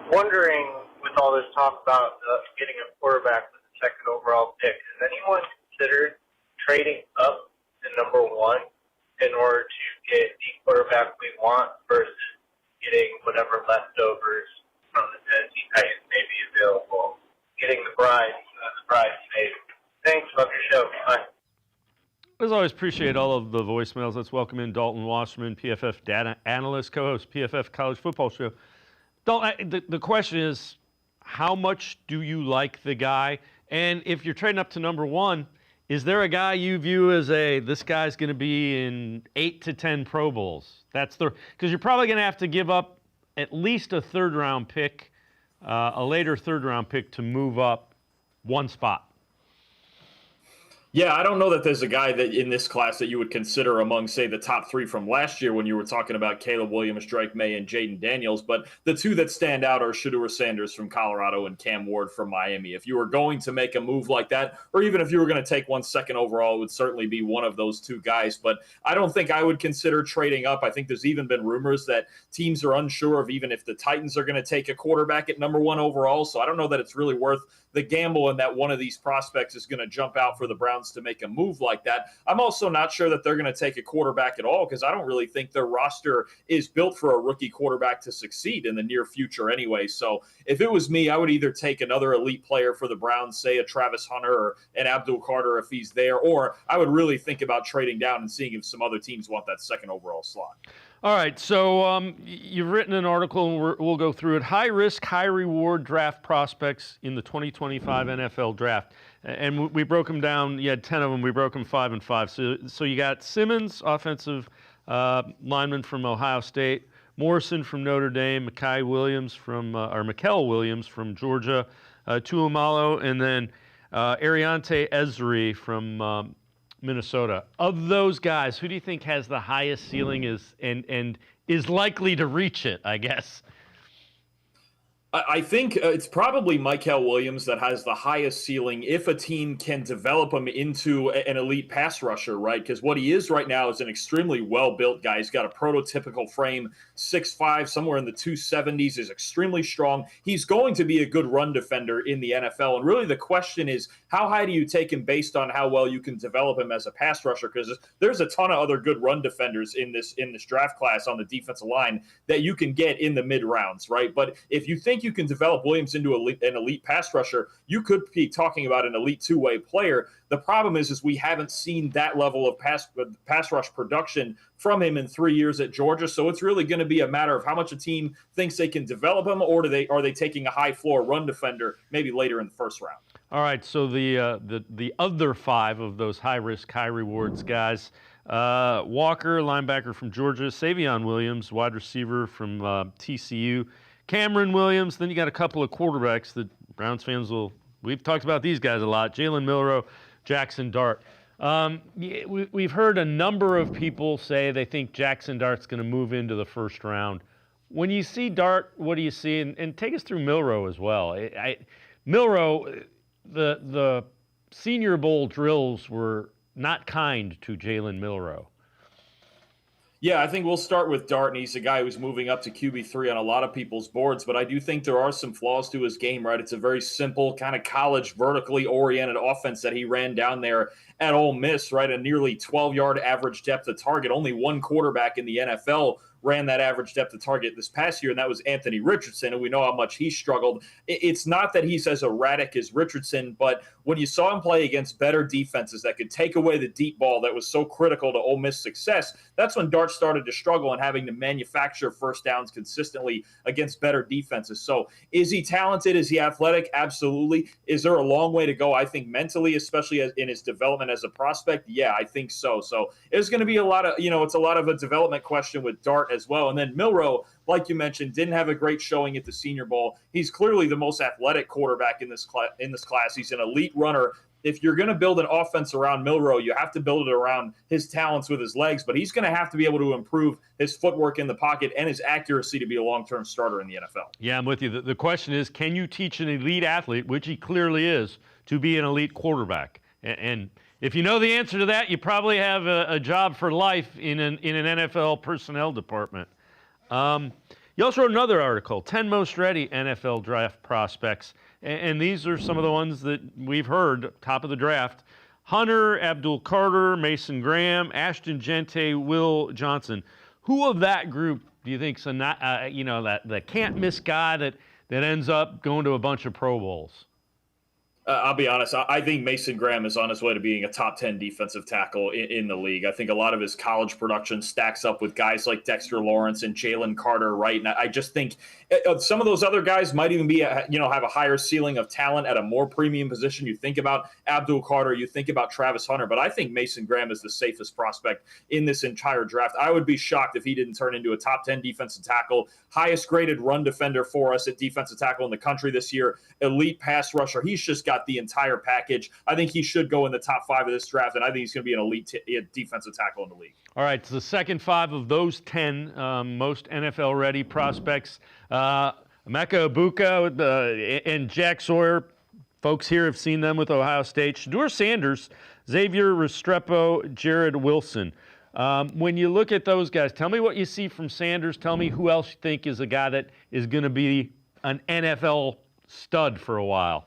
Wondering, with all this talk about getting a quarterback with the second overall pick, has anyone considered trading up to number one in order to get the quarterback we want versus getting whatever leftovers from the Tennessee Titans may be available, getting the bridesmaid? Thanks, love your show. Bye. As always, appreciate all of the voicemails. Let's welcome in Dalton Wasserman, PFF data analyst, co-host, PFF College Football Show. Dalton, the question is, how much do you like the guy? And if you're trading up to number one, is there a guy you view as this guy's going to be in 8 to 10 Pro Bowls? Because you're probably going to have to give up at least a third-round pick, a later third-round pick to move up one spot. Yeah, I don't know that there's a guy that in this class that you would consider among, say, the top three from last year when you were talking about Caleb Williams, Drake May, and Jaden Daniels. But the two that stand out are Shedeur Sanders from Colorado and Cam Ward from Miami. If you were going to make a move like that, or even if you were going to take one second overall, it would certainly be one of those two guys. But I don't think I would consider trading up. I think there's even been rumors that teams are unsure of even if the Titans are going to take a quarterback at number one overall. So I don't know that it's really worth the gamble and that one of these prospects is going to jump out for the Browns to make a move like that. I'm also not sure that they're going to take a quarterback at all because I don't really think their roster is built for a rookie quarterback to succeed in the near future anyway. So if it was me, I would either take another elite player for the Browns, say a Travis Hunter or an Abdul Carter if he's there, or I would really think about trading down and seeing if some other teams want that second overall slot. All right, so you've written an article, and we'll go through it. High risk, high reward draft prospects in the 2025 NFL draft, and we broke them down. You had 10 of them. We broke them 5 and 5. So you got Simmons, offensive lineman from Ohio State, Morrison from Notre Dame, Mykal Williams from Georgia, Tuamalo, and then Ariante Ezri from Minnesota. Of those guys, who do you think has the highest ceiling and is likely to reach it, I guess? I think it's probably Mykal Williams that has the highest ceiling if a team can develop him into an elite pass rusher, right? Because what he is right now is an extremely well-built guy. He's got a prototypical frame, 6'5", somewhere in the 270s, is extremely strong. He's going to be a good run defender in the NFL. And really the question is, how high do you take him based on how well you can develop him as a pass rusher? Because there's a ton of other good run defenders in this draft class on the defensive line that you can get in the mid-rounds, right? But if you think you can develop Williams into an elite pass rusher, you could be talking about an elite two-way player. The problem is we haven't seen that level of pass rush production from him in 3 years at Georgia. So it's really going to be a matter of how much a team thinks they can develop him, or are they taking a high floor run defender maybe later in the first round? All right, so the other 5 of those high risk, high rewards guys. Walker, linebacker from Georgia, Savion Williams, wide receiver from TCU, Cameron Williams. Then you got a couple of quarterbacks that Browns fans we've talked about these guys a lot. Jalen Milroe, Jaxson Dart. We've heard a number of people say they think Jaxson Dart's going to move into the first round. When you see Dart, what do you see? And take us through Milroe as well. Milroe, the Senior Bowl drills were not kind to Jalen Milroe. Yeah, I think we'll start with Dart, and he's a guy who's moving up to QB3 on a lot of people's boards, but I do think there are some flaws to his game, right? It's a very simple kind of college vertically oriented offense that he ran down there at Ole Miss, right? A nearly 12-yard average depth of target. Only one quarterback in the NFL ran that average depth of target this past year, and that was Anthony Richardson, and we know how much he struggled. It's not that he's as erratic as Richardson, but when you saw him play against better defenses that could take away the deep ball that was so critical to Ole Miss success, that's when Dart started to struggle and having to manufacture first downs consistently against better defenses. So is he talented? Is he athletic? Absolutely. Is there a long way to go? I think mentally, especially in his development as a prospect, yeah, I think so. So it's going to be a lot of, it's a lot of a development question with Dart as well. And then Milroe, like you mentioned, didn't have a great showing at the Senior Bowl. He's clearly the most athletic quarterback in this class. He's an elite runner. If you're going to build an offense around Milroe, you have to build it around his talents with his legs, but he's going to have to be able to improve his footwork in the pocket and his accuracy to be a long-term starter in the NFL. Yeah, I'm with you. The question is, can you teach an elite athlete, which he clearly is, to be an elite quarterback? And if you know the answer to that, you probably have a job for life in an NFL personnel department. You also wrote another article, 10 Most Ready NFL Draft Prospects. And these are some of the ones that we've heard, top of the draft. Hunter, Abdul Carter, Mason Graham, Ashton Gente, Will Johnson. Who of that group do you think's that can't-miss guy that ends up going to a bunch of Pro Bowls? I'll be honest. I think Mason Graham is on his way to being a top 10 defensive tackle in the league. I think a lot of his college production stacks up with guys like Dexter Lawrence and Jalen Carter, right? And I just think some of those other guys might even be, have a higher ceiling of talent at a more premium position. You think about Abdul Carter, you think about Travis Hunter, but I think Mason Graham is the safest prospect in this entire draft. I would be shocked if he didn't turn into a top 10 defensive tackle, highest graded run defender for us at defensive tackle in the country this year, elite pass rusher. He's just got the entire package. I think he should go in the top 5 of this draft, and I think he's going to be an elite defensive tackle in the league. All right, so the second 5 of those 10 most NFL-ready prospects, Emeka Egbuka and Jack Sawyer, folks here have seen them with Ohio State. Shedeur Sanders, Xavier Restrepo, Jared Wilson. When you look at those guys, tell me what you see from Sanders. Tell me who else you think is a guy that is going to be an NFL stud for a while.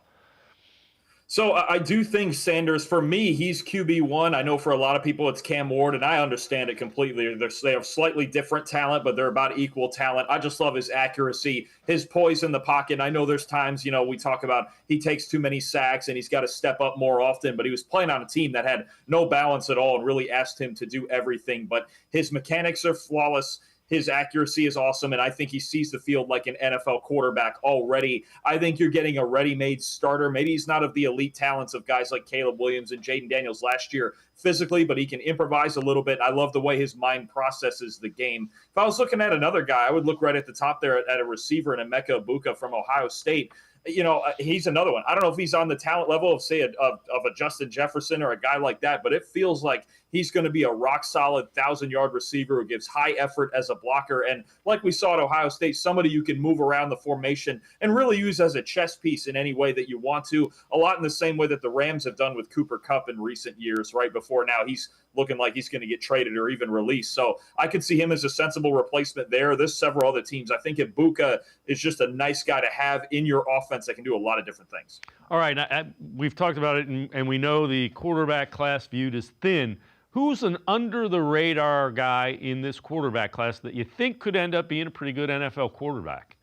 So I do think Sanders, for me, he's QB1. I know for a lot of people it's Cam Ward, and I understand it completely. They have slightly different talent, but they're about equal talent. I just love his accuracy, his poise in the pocket. I know there's times, we talk about he takes too many sacks and he's got to step up more often, but he was playing on a team that had no balance at all and really asked him to do everything. But his mechanics are flawless. His accuracy is awesome, and I think he sees the field like an NFL quarterback already. I think you're getting a ready-made starter. Maybe he's not of the elite talents of guys like Caleb Williams and Jaden Daniels last year physically, but he can improvise a little bit. I love the way his mind processes the game. If I was looking at another guy, I would look right at the top there at a receiver in Emeka Egbuka from Ohio State. He's another one. I don't know if he's on the talent level of, say, of a Justin Jefferson or a guy like that, but it feels like he's going to be a rock-solid 1,000-yard receiver who gives high effort as a blocker. And like we saw at Ohio State, somebody you can move around the formation and really use as a chess piece in any way that you want to, a lot in the same way that the Rams have done with Cooper Kupp in recent years, right before now he's looking like he's going to get traded or even released. So I could see him as a sensible replacement there. There's several other teams. I think Egbuka is just a nice guy to have in your offense that can do a lot of different things. All right, we've talked about it, and we know the quarterback class viewed as thin. Who's an under-the-radar guy in this quarterback class that you think could end up being a pretty good NFL quarterback?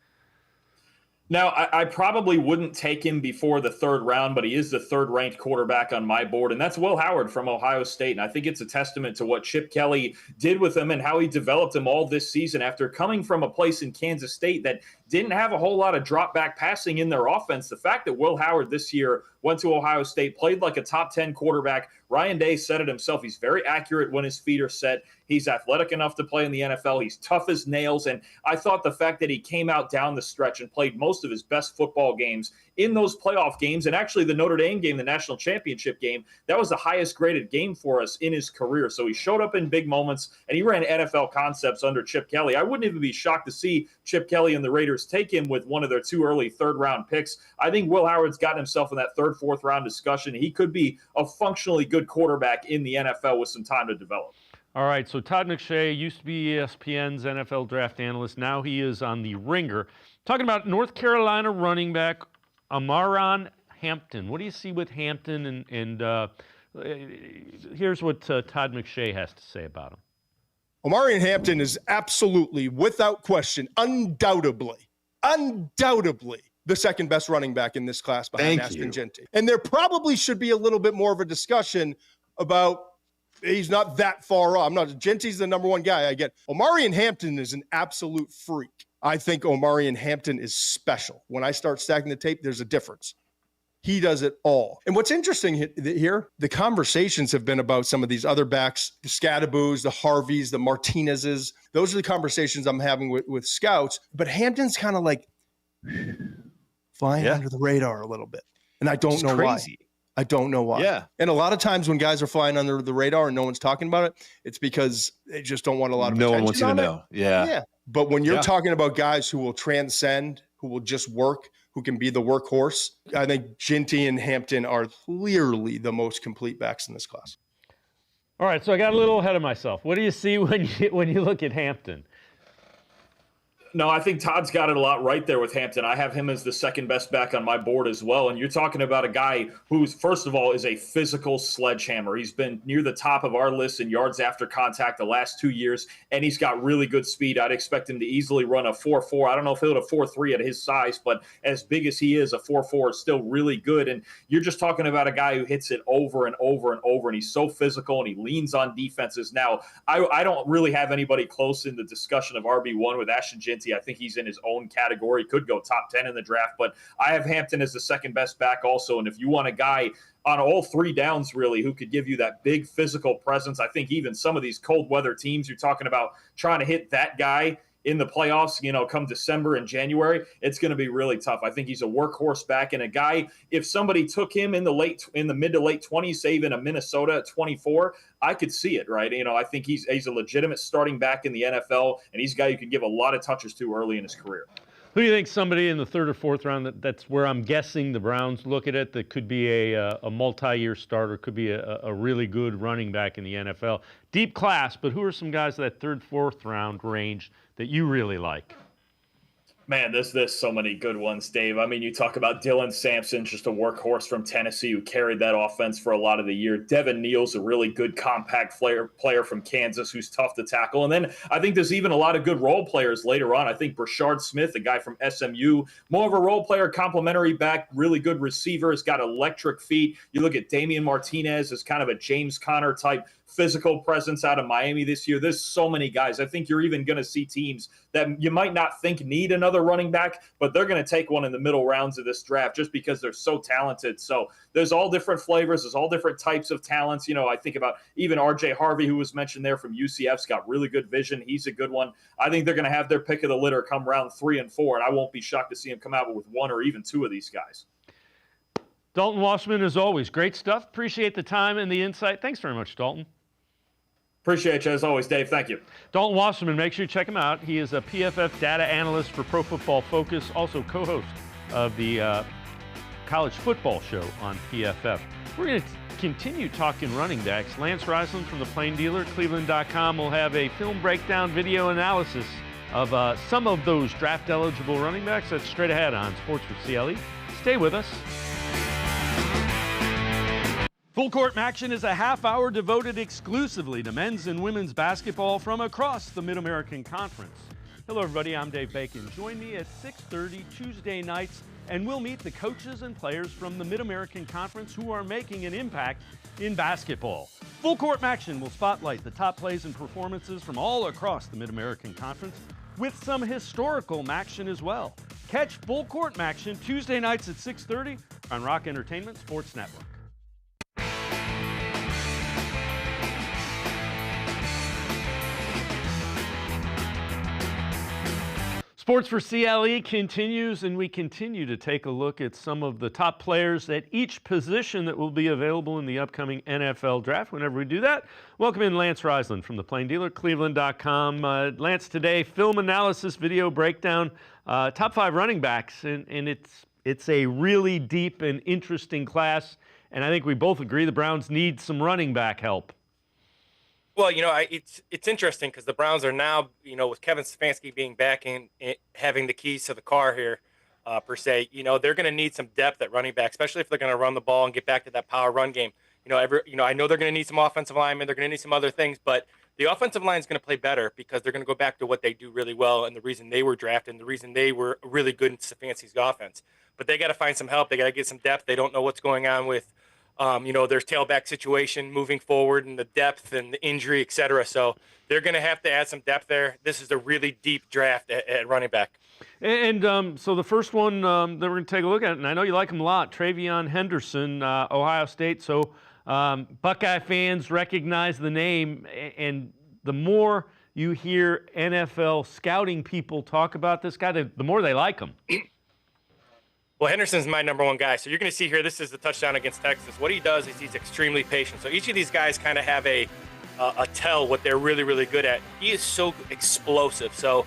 Now, I probably wouldn't take him before the third round, but he is the third-ranked quarterback on my board, and that's Will Howard from Ohio State. And I think it's a testament to what Chip Kelly did with him and how he developed him all this season after coming from a place in Kansas State that didn't have a whole lot of drop-back passing in their offense. The fact that Will Howard this year went to Ohio State, played like a top 10 quarterback. Ryan Day said it himself. He's very accurate when his feet are set. He's athletic enough to play in the NFL. He's tough as nails. And I thought the fact that he came out down the stretch and played most of his best football games in those playoff games, and actually the Notre Dame game, the national championship game, that was the highest graded game for us in his career. So he showed up in big moments, and he ran NFL concepts under Chip Kelly. I wouldn't even be shocked to see Chip Kelly and the Raiders take him with one of their 2 early third-round picks. I think Will Howard's gotten himself in that third, fourth-round discussion. He could be a functionally good quarterback in the NFL with some time to develop. All right, so Todd McShay used to be ESPN's NFL draft analyst. Now he is on the Ringer. Talking about North Carolina running back Amaron Hampton. What do you see with Hampton? And here's what Todd McShay has to say about him. Omarion Hampton is absolutely, without question, undoubtedly the second best running back in this class behind Ashton Jeanty. And there probably should be a little bit more of a discussion about he's not that far off. Jeanty's the number one guy. I get Omarion Hampton is an absolute freak. I think Omarion Hampton is special. When I start stacking the tape, there's a difference. He does it all. And what's interesting here, the conversations have been about some of these other backs, the Scadaboos, the Harveys, the Martinezes. Those are the conversations I'm having with scouts. But Hampton's kind of like flying under the radar a little bit. And I don't know why. I don't know why. Yeah. And a lot of times when guys are flying under the radar and no one's talking about it, it's because they just don't want a lot of attention. No one wants you to know. Yeah. But when you're talking about guys who will transcend, who will just work, who can be the workhorse, I think Jeanty and Hampton are clearly the most complete backs in this class. All right, so I got a little ahead of myself. What do you see when you look at Hampton? No, I think Todd's got it a lot right there with Hampton. I have him as the second best back on my board as well. And you're talking about a guy who's, first of all, is a physical sledgehammer. He's been near the top of our list in yards after contact the last 2 years, and he's got really good speed. I'd expect him to easily run a 4.4. I don't know if he'll hit a 4.3 at his size, but as big as he is, a 4.4 is still really good. And you're just talking about a guy who hits it over and over and over, and he's so physical, and he leans on defenses. Now, I don't really have anybody close in the discussion of RB1 with Ashton Jeanty. I think he's in his own category, could go top 10 in the draft, but I have Hampton as the second best back also. And if you want a guy on all 3 downs, really, who could give you that big physical presence, I think even some of these cold weather teams, you're talking about trying to hit that guy in the playoffs, come December and January, it's going to be really tough. I think he's a workhorse back and a guy, if somebody took him in the mid to late 20s, say even a Minnesota at 24, I could see it, right? I think he's a legitimate starting back in the NFL, and he's a guy you can give a lot of touches to early in his career. Who do you think somebody in the third or fourth round, that's where I'm guessing the Browns look at it, that could be a multi-year starter, could be a really good running back in the NFL? Deep class, but who are some guys that third, fourth round range that you really like? Man, there's so many good ones, Dave. I mean, you talk about Dylan Sampson, just a workhorse from Tennessee who carried that offense for a lot of the year. Devin Neal's a really good compact player from Kansas who's tough to tackle. And then I think there's even a lot of good role players later on. I think Brashard Smith, a guy from SMU, more of a role player, complimentary back, really good receiver, has got electric feet. You look at Damian Martinez as kind of a James Conner type physical presence out of Miami this year. There's so many guys. I think you're even going to see teams that you might not think need another running back, but they're going to take one in the middle rounds of this draft just because they're so talented. So there's all different flavors. There's all different types of talents. I think about even R.J. Harvey, who was mentioned there from UCF's got really good vision. He's a good one. I think they're going to have their pick of the litter come round 3 and 4, and I won't be shocked to see him come out with one or even two of these guys. Dalton Wasserman, as always, great stuff. Appreciate the time and the insight. Thanks very much, Dalton. Appreciate you as always, Dave. Thank you. Dalton Wasserman, make sure you check him out. He is a PFF data analyst for Pro Football Focus, also co-host of the college football show on PFF. We're going to continue talking running backs. Lance Reisland from the Plain Dealer, cleveland.com, will have a film breakdown video analysis of some of those draft-eligible running backs. That's straight ahead on Sports4CLE. Stay with us. Full Court Action is a half-hour devoted exclusively to men's and women's basketball from across the Mid-American Conference. Hello, everybody. I'm Dave Bacon. Join me at 6:30 Tuesday nights, and we'll meet the coaches and players from the Mid-American Conference who are making an impact in basketball. Full Court Action will spotlight the top plays and performances from all across the Mid-American Conference, with some historical action as well. Catch Full Court Action Tuesday nights at 6:30 on Rock Entertainment Sports Network. Sports4CLE continues, and we continue to take a look at some of the top players at each position that will be available in the upcoming NFL draft. Whenever we do that, welcome in Lance Reisland from the Plain Dealer, cleveland.com. Lance, today, film analysis, video breakdown, top 5 running backs, and it's a really deep and interesting class, and I think we both agree the Browns need some running back help. Well, it's interesting because the Browns are now, with Kevin Stefanski being back and having the keys to the car here, per se, they're going to need some depth at running back, especially if they're going to run the ball and get back to that power run game. I know they're going to need some offensive linemen, they're going to need some other things, but the offensive line is going to play better because they're going to go back to what they do really well and the reason they were drafted and the reason they were really good in Stefanski's offense. But they got to find some help. They got to get some depth. They don't know what's going on with their tailback situation moving forward and the depth and the injury, et cetera. So they're going to have to add some depth there. This is a really deep draft at running back. And so the first one that we're going to take a look at, and I know you like him a lot, Travion Henderson, Ohio State. So Buckeye fans recognize the name, and the more you hear NFL scouting people talk about this guy, the more they like him. Well, Henderson's my number one guy. So you're going to see here, this is the touchdown against Texas. What he does is he's extremely patient. So each of these guys kind of have a tell what they're really, really good at. He is so explosive. So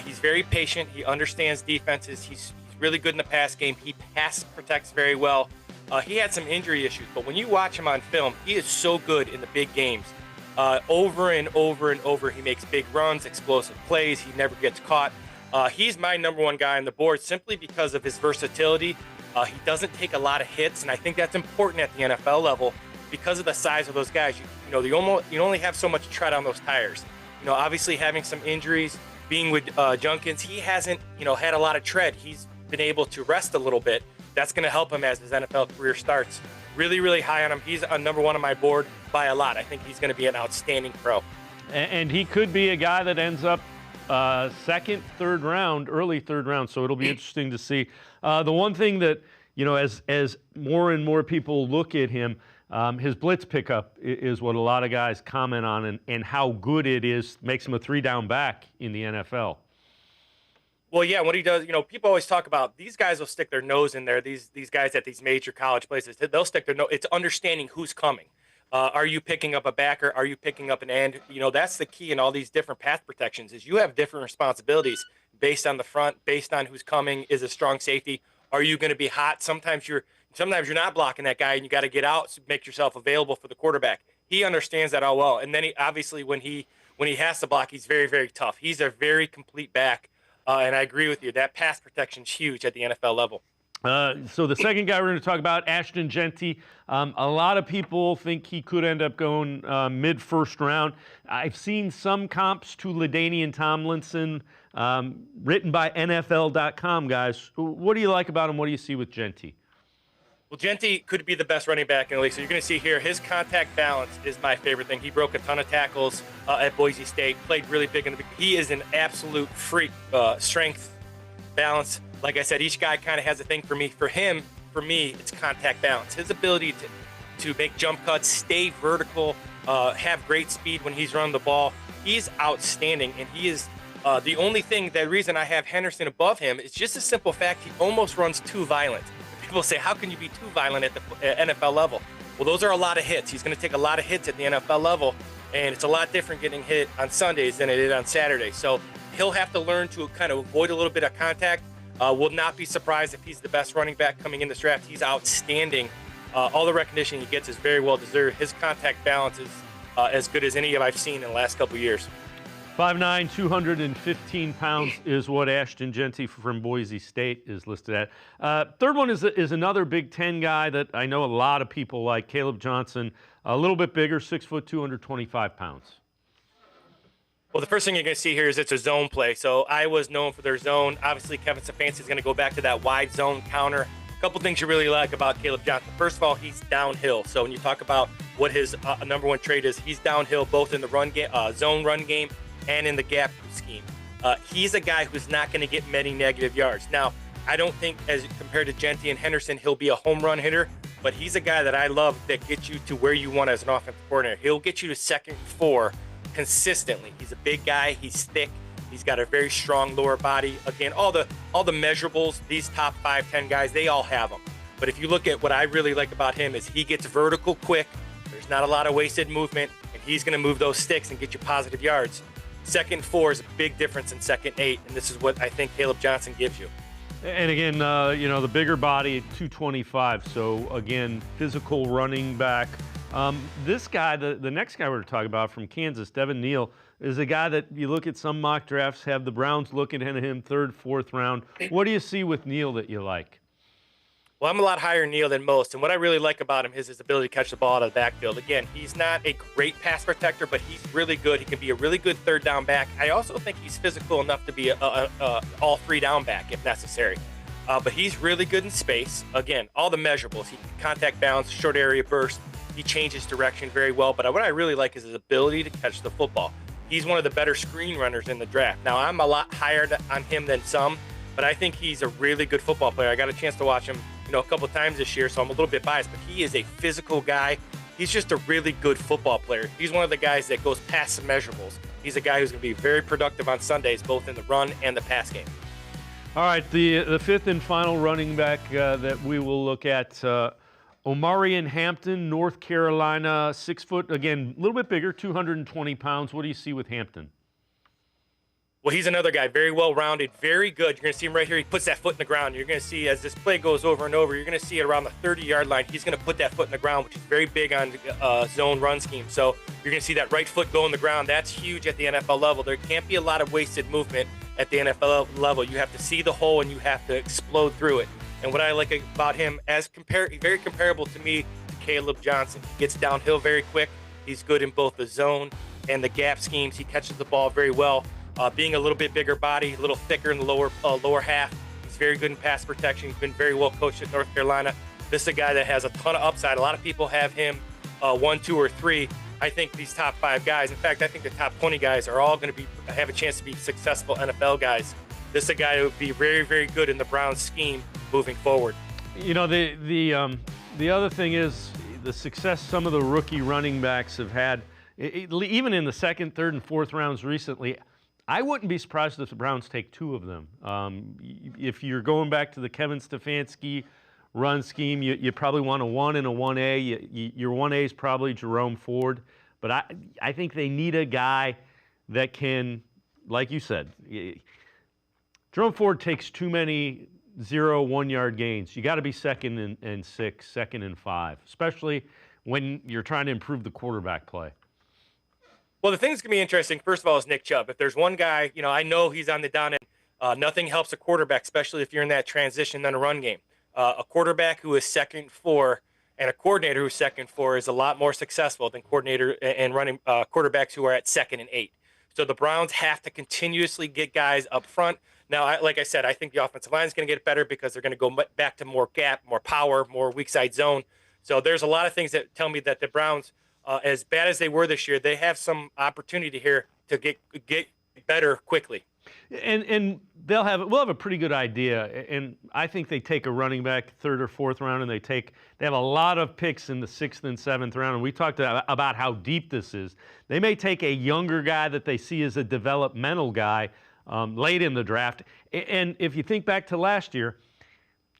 he's very patient. He understands defenses. He's really good in the pass game. He pass protects very well. He had some injury issues, but when you watch him on film, he is so good in the big games. Over and over and over, he makes big runs, explosive plays. He never gets caught. He's my number one guy on the board simply because of his versatility. He doesn't take a lot of hits, and I think that's important at the NFL level because of the size of those guys. You only have so much tread on those tires. Obviously having some injuries, being with Junkins, he hasn't, had a lot of tread. He's been able to rest a little bit. That's going to help him as his NFL career starts. Really, really high on him. He's on number one on my board by a lot. I think he's going to be an outstanding pro. And he could be a guy that ends up second, third round, early third round. So it'll be interesting to see. The one thing that, as more and more people look at him, his blitz pickup is what a lot of guys comment on, and how good it is, makes him a 3-down back in the NFL. Well, yeah, what he does, people always talk about these guys will stick their nose in there. These guys at these major college places, they'll stick their nose. It's understanding who's coming. Are you picking up a backer? Are you picking up an end? That's the key in all these different pass protections is you have different responsibilities based on the front, based on who's coming. Is a strong safety? Are you going to be hot? Sometimes you're not blocking that guy, and you got to get out, to make yourself available for the quarterback. He understands that all well, and then he obviously when he has to block, he's very, very tough. He's a very complete back. And I agree with you. That pass protection is huge at the NFL level. So the second guy we're going to talk about, Ashton Jeanty. A lot of people think he could end up going mid-first round. I've seen some comps to LaDainian Tomlinson written by NFL.com, guys. What do you like about him? What do you see with Jeanty? Well, Genti could be the best running back in the league. So you're going to see here, his contact balance is my favorite thing. He broke a ton of tackles at Boise State, played really big. He is an absolute freak, strength, balance. Like I said, each guy kind of has a thing for me. For me, it's contact balance. His ability to make jump cuts, stay vertical, have great speed when he's running the ball. He's outstanding, and he is the only thing, the reason I have Henderson above him is just a simple fact. He almost runs too violent. People say, how can you be too violent at the NFL level? Well, those are a lot of hits. He's going to take a lot of hits at the NFL level, and it's a lot different getting hit on Sundays than it is on Saturdays. So he'll have to learn to kind of avoid a little bit of contact. Will not be surprised if he's the best running back coming in this draft. He's outstanding. All the recognition he gets is very well deserved. His contact balance is as good as any I've seen in the last couple of years. 5'9", 215 pounds is what Ashton Genti from Boise State is listed at. Third one is another Big Ten guy that I know a lot of people like, Caleb Johnson, a little bit bigger, 6 foot, 225 pounds. Well, the first thing you're going to see here is it's a zone play. So Iowa's known for their zone. Obviously, Kevin Stefanski is going to go back to that wide zone counter. A couple things you really like about Caleb Johnson. First of all, he's downhill. So when you talk about what his number one trait is, he's downhill both in the run game, zone run game, and in the gap scheme. He's a guy who's not going to get many negative yards. Now, I don't think, as compared to Genti and Henderson, he'll be a home run hitter, but he's a guy that I love that gets you to where you want as an offensive coordinator. He'll get you to 2nd and 4 consistently. He's a big guy. He's thick. He's got a very strong lower body. Again, all the measurables, these top 5-10 guys, they all have them. But if you look at what I really like about him is he gets vertical quick. There's not a lot of wasted movement, and he's going to move those sticks and get you positive yards. 2nd and 4 is a big difference in 2nd and 8, and this is what I think Caleb Johnson gives you. And again, the bigger body at 225. So again, physical running back. This guy, the next guy we're talking about from Kansas, Devin Neal, is a guy that you look at some mock drafts, have the Browns looking at him 3rd, 4th round. What do you see with Neal that you like? Well, I'm a lot higher in Neal than most, and what I really like about him is his ability to catch the ball out of the backfield. Again, he's not a great pass protector, but he's really good. He can be a really good 3rd down back. I also think he's physical enough to be all 3 down back if necessary. But he's really good in space. Again, all the measurables. He can contact balance, short area burst. He changes direction very well. But what I really like is his ability to catch the football. He's one of the better screen runners in the draft. Now, I'm a lot higher on him than some, but I think he's a really good football player. I got a chance to watch him a couple of times this year, so I'm a little bit biased, but he is a physical guy. He's just a really good football player. He's one of the guys that goes past the measurables. He's a guy who's going to be very productive on Sundays, both in the run and the pass game. All right, the 5th and final running back that we will look at, Omarion Hampton, North Carolina, 6 foot, again, a little bit bigger, 220 pounds. What do you see with Hampton? Well, he's another guy, very well-rounded, very good. You're going to see him right here. He puts that foot in the ground. You're going to see as this play goes over and over, you're going to see it around the 30-yard line. He's going to put that foot in the ground, which is very big on zone run scheme. So you're going to see that right foot go in the ground. That's huge at the NFL level. There can't be a lot of wasted movement at the NFL level. You have to see the hole, and you have to explode through it. And what I like about him, very comparable to me, to Caleb Johnson. He gets downhill very quick. He's good in both the zone and the gap schemes. He catches the ball very well. Being a little bit bigger body, a little thicker in the lower half. He's very good in pass protection. He's been very well coached at North Carolina. This is a guy that has a ton of upside. A lot of people have him 1, 2, or 3. I think these top 5 guys, in fact, I think the top 20 guys are all going to have a chance to be successful NFL guys. This is a guy who would be very, very good in the Browns scheme moving forward. The other thing is the success some of the rookie running backs have had, even in the 2nd, 3rd, and 4th rounds recently. I wouldn't be surprised if the Browns take 2 of them. If you're going back to the Kevin Stefanski run scheme, you probably want a 1 and a 1A. Your 1A is probably Jerome Ford. But I think they need a guy that can, like you said, Jerome Ford takes too many 0, 1-yard gains. You got to be 2nd and 6, 2nd and 5, especially when you're trying to improve the quarterback play. Well, the thing that's going to be interesting, first of all, is Nick Chubb. If there's one guy, I know he's on the down end. Nothing helps a quarterback, especially if you're in that transition than a run game. A quarterback who is 2nd 4 and a coordinator who's 2nd 4 is a lot more successful than coordinator and running quarterbacks who are at 2nd and 8. So the Browns have to continuously get guys up front. Now, like I said, I think the offensive line is going to get better because they're going to go back to more gap, more power, more weak side zone. So there's a lot of things that tell me that the Browns, as bad as they were this year, they have some opportunity here to get better quickly. And we'll have a pretty good idea. And I think they take a running back 3rd or 4th round, and they have a lot of picks in the 6th and 7th round. And we talked about how deep this is. They may take a younger guy that they see as a developmental guy late in the draft. And if you think back to last year,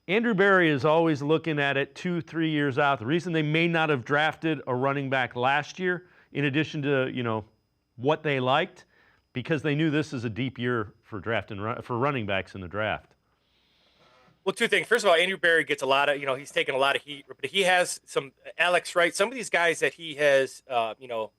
Andrew Berry is always looking at it 2-3 years out. The reason they may not have drafted a running back last year, in addition to what they liked, because they knew this is a deep year for running backs in the draft. Well, 2 things. First of all, Andrew Berry gets a lot of, he's taken a lot of heat, but he has some Alex Wright. Some of these guys that he has,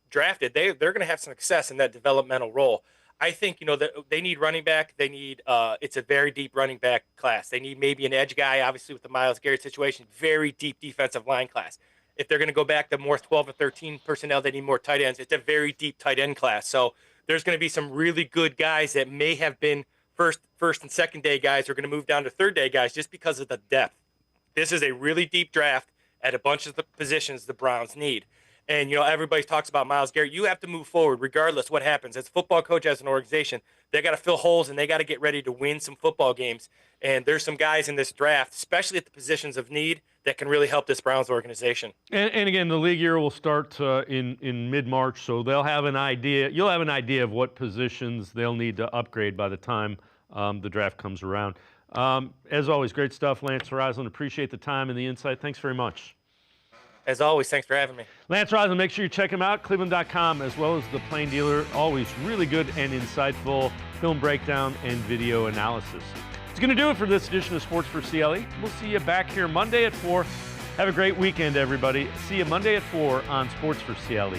drafted, they're going to have some success in that developmental role. I think, that they need running back. They need, it's a very deep running back class. They need maybe an edge guy, obviously with the Myles Garrett situation, very deep defensive line class. If they're going to go back to more 12 or 13 personnel, they need more tight ends. It's a very deep tight end class. So there's going to be some really good guys that may have been first and second day guys who are going to move down to third day guys just because of the depth. This is a really deep draft at a bunch of the positions the Browns need. And, everybody talks about Myles Garrett. You have to move forward regardless what happens. As a football coach, as an organization, they got to fill holes and they got to get ready to win some football games. And there's some guys in this draft, especially at the positions of need, that can really help this Browns organization. And again, the league year will start in mid-March, so they'll have an idea. You'll have an idea of what positions they'll need to upgrade by the time the draft comes around. As always, great stuff, Lance Reisland. Appreciate the time and the insight. Thanks very much. As always, thanks for having me. Lance Reisland, make sure you check him out, cleveland.com, as well as The Plain Dealer. Always really good and insightful film breakdown and video analysis. It's going to do it for this edition of Sports for CLE. We'll see you back here Monday at 4. Have a great weekend, everybody. See you Monday at 4 on Sports for CLE.